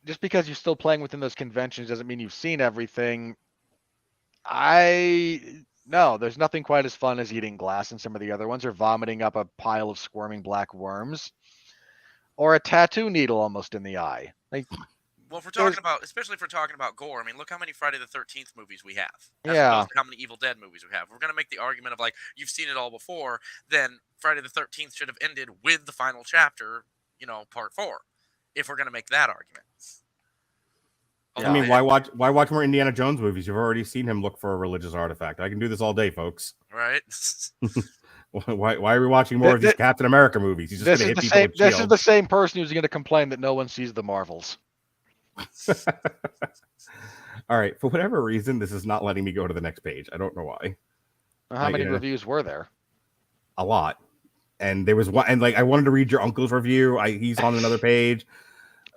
Just because you're still playing within those conventions doesn't mean you've seen everything. No, there's nothing quite as fun as eating glass in some of the other ones, or vomiting up a pile of squirming black worms, or a tattoo needle almost in the eye. Like, well, if we're talking about, especially if we're talking about gore, I mean, look how many Friday the 13th movies we have. As opposed to how many Evil Dead movies we have. If we're going to make the argument of, like, you've seen it all before, then Friday the 13th should have ended with the final chapter, part 4, if we're going to make that argument. I mean, why watch more Indiana Jones movies? You've already seen him look for a religious artifact. I can do this all day, folks. Right? Why are we watching more of these Captain America movies? He's just going to hit people with This shields. is the same person who's going to complain that no one sees the Marvels. All right. For whatever reason, this is not letting me go to the next page. I don't know why. How many reviews were there? A lot. And there was one, and like I wanted to read your uncle's review. He's on another page.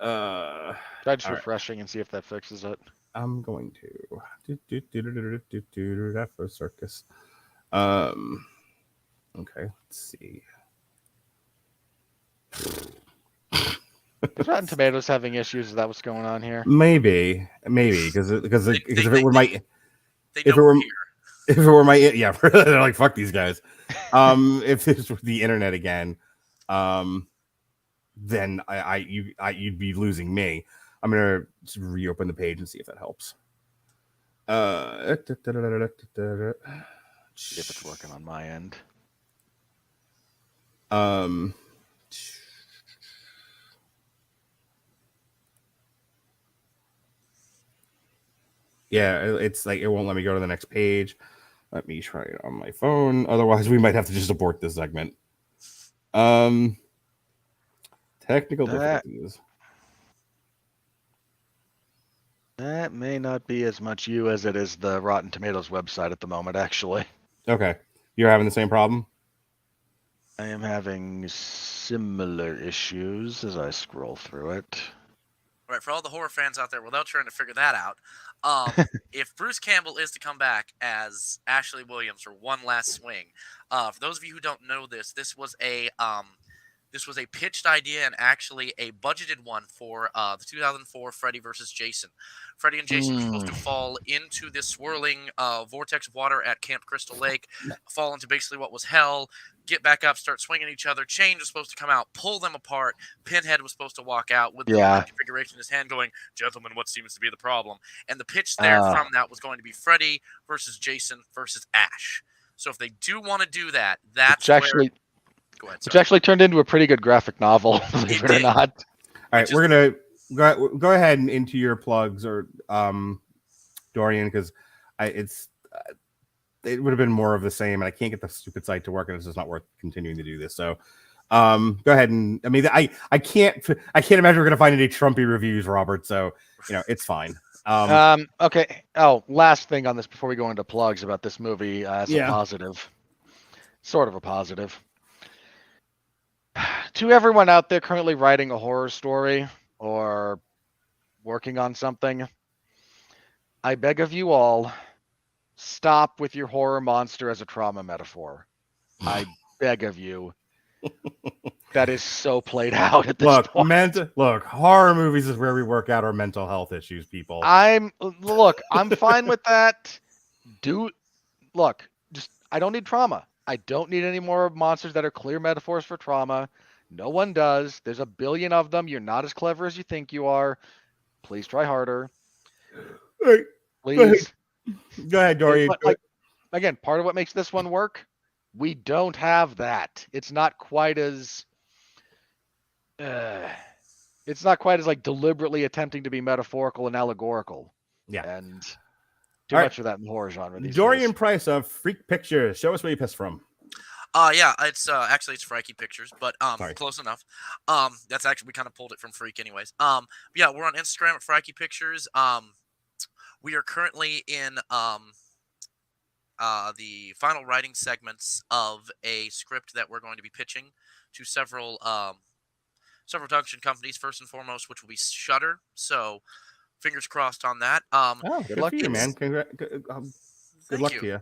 Try just refreshing and see if that fixes it. I'm going to that for a circus. Okay, let's see. Is Rotten Tomatoes having issues? Is that what's going on here? Maybe because if it were my if it were my yeah, they're like fuck these guys. If this was the internet again, then you'd be losing me. I'm gonna reopen the page and see if that helps. See if it's working on my end. Yeah, it's like it won't let me go to the next page. Let me try it on my phone. Otherwise, we might have to just abort this segment. Technical difficulties. That may not be as much you as it is the Rotten Tomatoes website at the moment, actually. Okay. You're having the same problem? I am having similar issues as I scroll through it. All right, for all the horror fans out there, without trying to figure that out, if Bruce Campbell is to come back as Ashley Williams for one last swing, for those of you who don't know this, this was a pitched idea and actually a budgeted one for the 2004 Freddy versus Jason. Freddy and Jason were supposed to fall into this swirling vortex of water at Camp Crystal Lake, fall into basically what was hell, get back up, start swinging each other. Change was supposed to come out, pull them apart. Pinhead was supposed to walk out with the configuration in his hand going, "Gentlemen, what seems to be the problem?" And the pitch there from that was going to be Freddy versus Jason versus Ash. So if they do want to do that, that's actually... Go ahead, which actually turned into a pretty good graphic novel, believe it or not. All right, we're gonna go ahead and into your plugs, or Dorian, because it would have been more of the same, and I can't get the stupid site to work, and it's just not worth continuing to do this. So, go ahead and I mean, I can't imagine we're gonna find any Trumpy reviews, Robert. So it's fine. Okay. Oh, last thing on this before we go into plugs about this movie as a positive, sort of a positive. To everyone out there currently writing a horror story or working on something, I beg of you all, stop with your horror monster as a trauma metaphor. I beg of you. That is so played out at this point. Look, horror movies is where we work out our mental health issues, people. I'm fine with that. I don't need trauma. I don't need any more monsters that are clear metaphors for trauma. No one does. There's a billion of them. You're not as clever as you think you are. Please try harder. Right. Please. Go ahead, Dorian. Again, part of what makes this one work, we don't have that. It's not quite as like deliberately attempting to be metaphorical and allegorical. Yeah. And too much of that in the horror genre these Dorian days. Price of Freak Pictures. Show us where you pissed from. Yeah, it's actually it's Frikey Pictures, but close enough. That's actually, we kind of pulled it from Freak anyways. Yeah, we're on Instagram at Frikey Pictures. We are currently in the final writing segments of a script that we're going to be pitching to several production companies, first and foremost, which will be Shudder. So fingers crossed on that. Good luck to you, man. Good luck to you.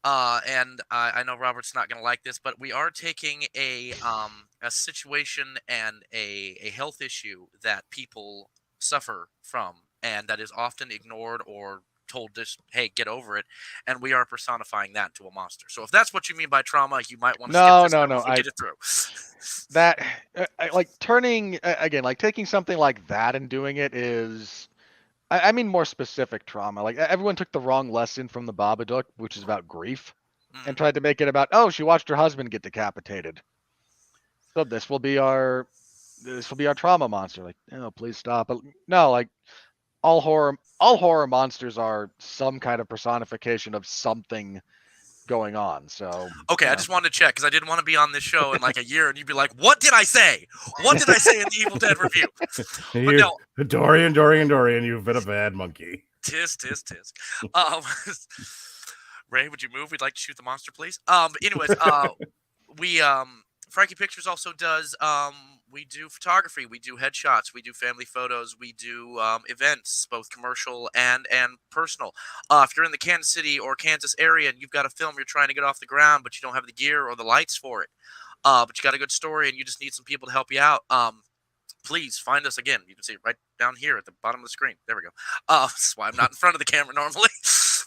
And I know Robert's not going to like this, but we are taking a situation and a health issue that people suffer from, and that is often ignored or told just, hey, get over it, and we are personifying that into a monster. So if that's what you mean by trauma, you might want to skip this and get it through. That taking something like that and doing it is, I mean, more specific trauma. Like, everyone took the wrong lesson from the Babadook, which is about grief, and tried to make it about, she watched her husband get decapitated. So this will be our trauma monster. Like, please stop. No, like, all horror monsters are some kind of personification of something going on. So okay, I just wanted to check because I didn't want to be on this show in like a year and you'd be like, "What did I say? What did I say in the Evil Dead review?" But no, Dorian, you've been a bad monkey. Tisk. Ray, would you move? We'd like to shoot the monster, please. Anyways, we Frankie Pictures also does we do photography, we do headshots, we do family photos, we do events, both commercial and personal. If you're in the Kansas City or Kansas area and you've got a film you're trying to get off the ground, but you don't have the gear or the lights for it, but you got a good story and you just need some people to help you out, please find us. Again, you can see it right down here at the bottom of the screen. There we go. That's why I'm not in front of the camera normally.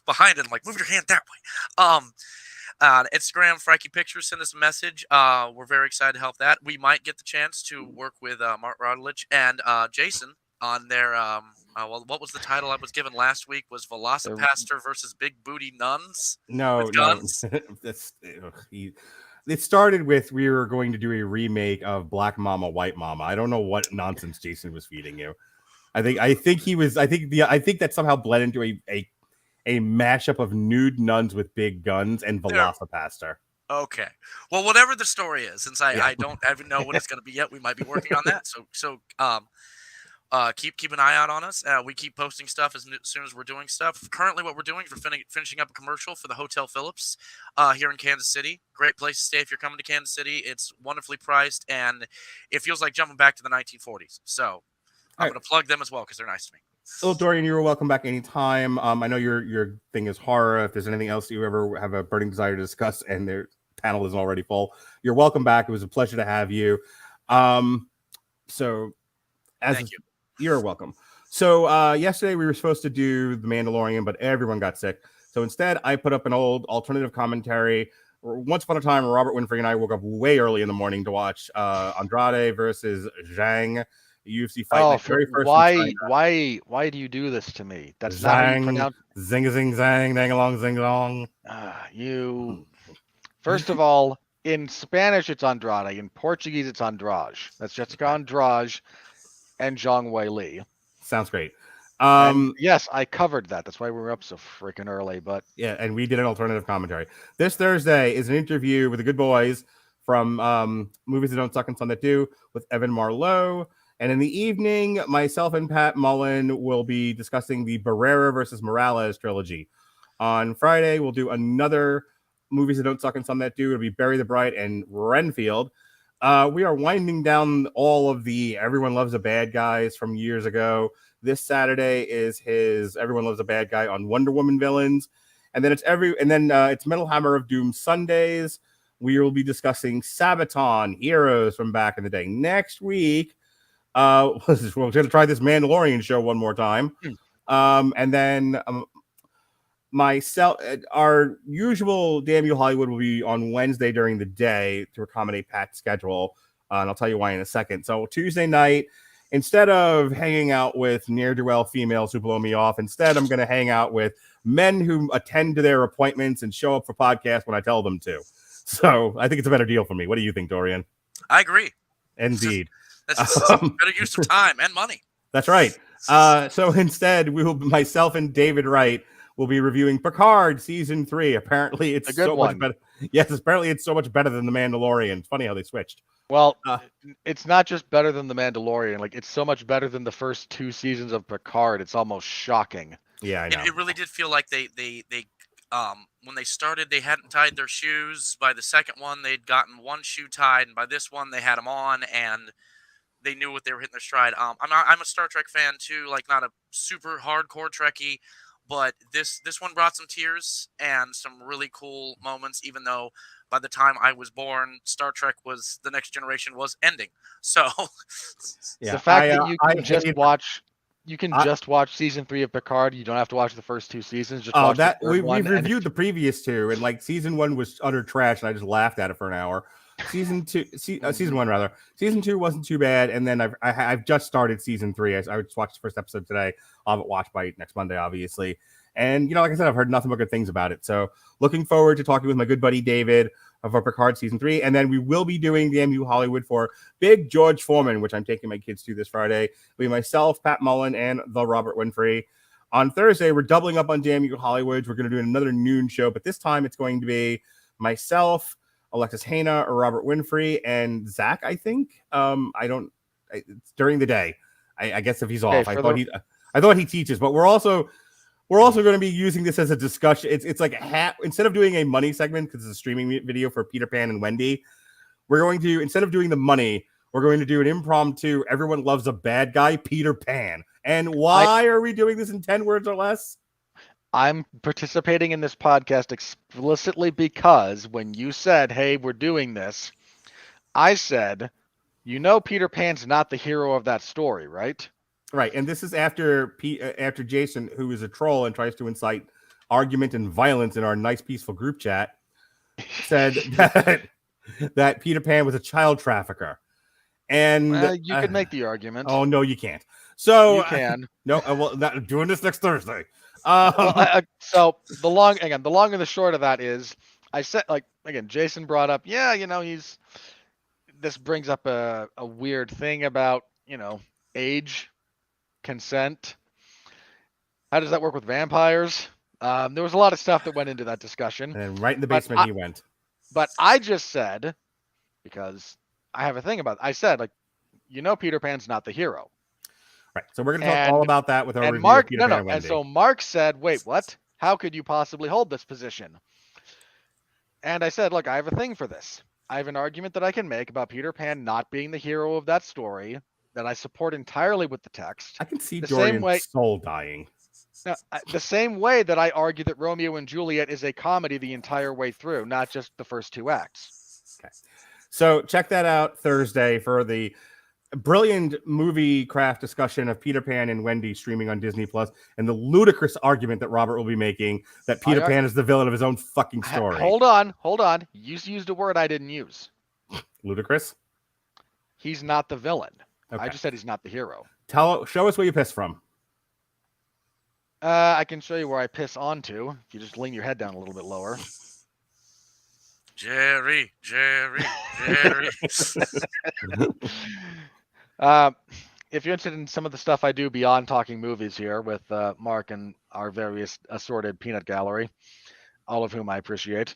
Behind it, I'm like, move your hand that way. Instagram, Frankie Pictures, send us a message. We're very excited to help that. We might get the chance to work with Mark Radulich and Jason on their what was the title I was given last week? Was Velocipaster versus Big Booty Nuns? No. It started with, we were going to do a remake of Black Mama, White Mama. I don't know what nonsense Jason was feeding you. I think he was. I think that somehow bled into a mashup of nude nuns with big guns and Velocipaster. Okay. Well, whatever the story is, since Yeah. I don't even know what it's going to be yet, we might be working on that. So keep an eye out on us. We keep posting stuff as soon as we're doing stuff. Currently, what we're doing is we're finishing up a commercial for the Hotel Phillips here in Kansas City. Great place to stay if you're coming to Kansas City. It's wonderfully priced, and it feels like jumping back to the 1940s. So I'm going to plug them as well because they're nice to me. Well, Dorian, you're welcome back anytime. I know your thing is horror. If there's anything else you ever have a burning desire to discuss, and their panel is already full, you're welcome back. It was a pleasure to have you. Thank you. You're welcome. So yesterday we were supposed to do The Mandalorian, but everyone got sick. So instead, I put up an old alternative commentary. Once upon a time, Robert Winfree and I woke up way early in the morning to watch Andrade versus Zhang. UFC fight. Oh, very first why do you do this to me? That's not how you pronounce. Zing zing zang, dang along, zing along. You. First of all, in Spanish it's Andrade. In Portuguese it's Andrade. That's Jessica Andrade and Zhang Wei Li. Sounds great. Yes, I covered that. That's why we were up so freaking early. But yeah, and we did an alternative commentary. This Thursday is an interview with the good boys from Movies That Don't Suck and Some That Do with Evan Marlowe. And in the evening, myself and Pat Mullen will be discussing the Barrera versus Morales trilogy. On Friday, we'll do another Movies That Don't Suck and Some That Do. It'll be Bury the Bride and Renfield. We are winding down all of the Everyone Loves a Bad Guys from years ago. This Saturday is his Everyone Loves a Bad Guy on Wonder Woman villains. And then it's Metal Hammer of Doom Sundays. We will be discussing Sabaton, heroes from back in the day. Next week, we're going to try this Mandalorian show one more time. And then myself, our usual Damn You Hollywood will be on Wednesday during the day to accommodate Pat's schedule. And I'll tell you why in a second. So Tuesday night, instead of hanging out with ne'er-do-well females who blow me off, instead I'm going to hang out with men who attend to their appointments and show up for podcasts when I tell them to. So I think it's a better deal for me. What do you think, Dorian? I agree. Indeed. That's a better use of time and money. That's right. So instead, myself and David Wright will be reviewing Picard season 3. Apparently, it's much better. Yes, apparently it's so much better than The Mandalorian. It's funny how they switched. Well, it's not just better than The Mandalorian. Like, it's so much better than the first 2 seasons of Picard. It's almost shocking. Yeah, I know. It really did feel like they when they started, they hadn't tied their shoes. By the second one, they'd gotten one shoe tied, and by this one, they had them on, and they knew what they were hitting their stride. I'm a Star Trek fan too, like not a super hardcore Trekkie, but this one brought some tears and some really cool moments. Even though by the time I was born, Star Trek was The Next Generation was ending. So yeah, the fact that you can just watch season 3 of Picard, you don't have to watch the first 2 seasons. Just watch the third one. We've reviewed the previous 2, and like season 1 was utter trash, and I just laughed at it for an hour. Season 1 rather. Season 2 wasn't too bad, and then I've just started season 3. I just watched the first episode today. I'll have it watched by next Monday, obviously. And like I said, I've heard nothing but good things about it. So looking forward to talking with my good buddy David of our Picard season 3, and then we will be doing the MU Hollywood for Big George Foreman, which I'm taking my kids to this Friday. It'll be myself, Pat Mullen, and the Robert Winfree. On Thursday, we're doubling up on Damn You Hollywood. We're going to do another noon show, but this time it's going to be myself, Alexis Hana, or Robert Winfree, and Zach, I think. It's during the day. I guess if he's off. I thought he teaches, but we're also going to be using this as a discussion. It's like instead of doing a money segment, because it's a streaming video for Peter Pan and Wendy, we're going to, instead of doing the money, we're going to do an impromptu Everyone Loves a Bad Guy, Peter Pan. And why are we doing this in 10 words or less? I'm participating in this podcast explicitly because when you said, hey, we're doing this, I said, Peter Pan's not the hero of that story, right? Right. And this is after Jason, who is a troll and tries to incite argument and violence in our nice, peaceful group chat, said that Peter Pan was a child trafficker. And you could make the argument. Oh, no, you can't. So you can. I'm doing this next Thursday. So the long and the short of that is, I said, Jason brought up, this brings up a weird thing about, age consent. How does that work with vampires? There was a lot of stuff that went into that discussion. And right in the But basement he went. But I just said, because I have a thing about it, I said, like, Peter Pan's not the hero. Right. So we're going to talk all about that with our and review Mark, of Peter Pan and and Wendy. so Mark said, wait, what? How could you possibly hold this position? And I said, look, I have a thing for this. I have an argument that I can make about Peter Pan not being the hero of that story that I support entirely with the text. I can see the Dorian's same way, soul dying. the same way that I argue that Romeo and Juliet is a comedy the entire way through, not just the first two acts. Okay. So check that out Thursday for the brilliant movie craft discussion of Peter Pan and Wendy streaming on Disney Plus, and the ludicrous argument that Robert will be making that Peter Pan is the villain of his own fucking story. Hold on. You used a word I didn't use. Ludicrous? He's not the villain. Okay. I just said he's not the hero. Show us where you piss from. I can show you where I piss onto. If you just lean your head down a little bit lower. Jerry. If you're interested in some of the stuff I do beyond talking movies here with Mark and our various assorted peanut gallery, all of whom I appreciate,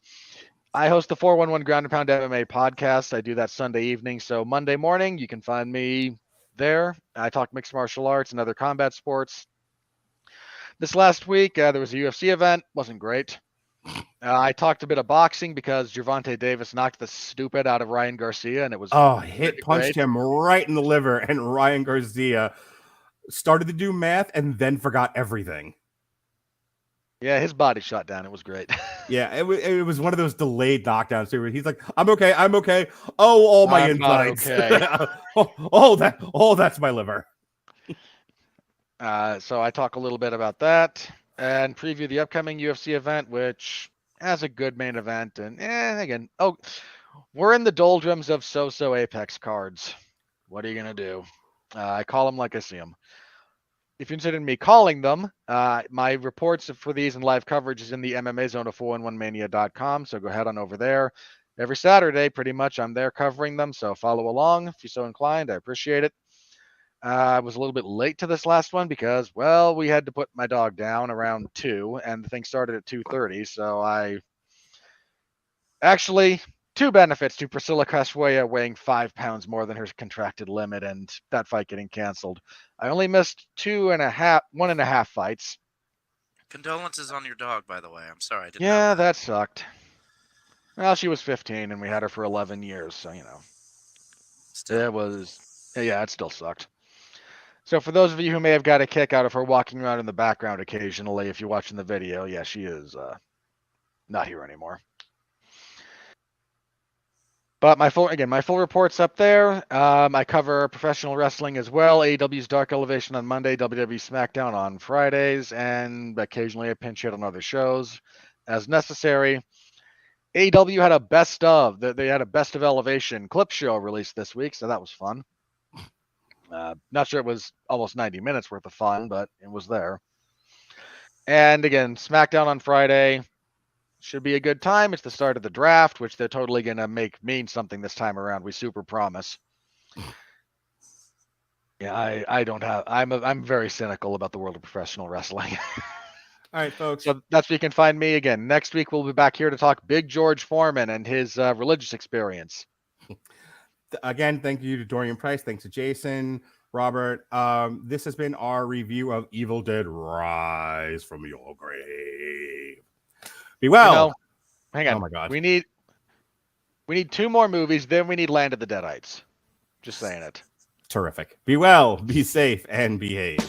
I host the 411 Ground and Pound MMA podcast. I do that Sunday evening. So Monday morning, you can find me there. I talk mixed martial arts and other combat sports. This last week, there was a UFC event. Wasn't great. I talked a bit of boxing because Gervonta Davis knocked the stupid out of Ryan Garcia, and it was punched him right in the liver, and Ryan Garcia started to do math and then forgot everything. Yeah, his body shut down. It was great. Yeah, it was one of those delayed knockdowns too. Where he's like, "I'm okay. Oh, all my insides. Okay. That's my liver." So I talk a little bit about that and preview the upcoming UFC event, which has a good main event. And again, we're in the doldrums of so-so Apex cards. What are you going to do? I call them like I see them. If you're interested in me calling them, my reports for these and live coverage is in the MMA zone of 411mania.com. So go ahead on over there. Every Saturday, pretty much, I'm there covering them. So follow along if you're so inclined. I appreciate it. I was a little bit late to this last one because, well, we had to put my dog down around 2, and the thing started at 2:30. So two benefits to Priscilla Caswaya weighing 5 pounds more than her contracted limit, and that fight getting canceled. I only missed 1.5 fights. Condolences on your dog, by the way. I'm sorry. I didn't Yeah, know that sucked. Well, she was 15, and we had her for 11 years, so Still. it still sucked. So for those of you who may have got a kick out of her walking around in the background occasionally, if you're watching the video, yeah, she is not here anymore. But my full report's up there. I cover professional wrestling as well. AEW's Dark Elevation on Monday, WWE SmackDown on Fridays, and occasionally I pinch hit on other shows as necessary. AEW had a best of. They had a best of Elevation clip show released this week, so that was fun. Not sure it was almost 90 minutes worth of fun, but it was there. And again, SmackDown on Friday should be a good time. It's the start of the draft, which they're totally going to make mean something this time around. We super promise. Yeah, I'm very cynical about the world of professional wrestling. All right, folks. So that's where you can find me again. Next week, we'll be back here to talk Big George Foreman and his religious experience. Again, thank you to Dorian Price. Thanks to Jason, Robert. This has been our review of Evil Dead Rise from Your Grave. Be well. Hang on. Oh my God. We need 2 more movies, then we need Land of the Deadites. Just saying it. Terrific. Be well, be safe, and behave.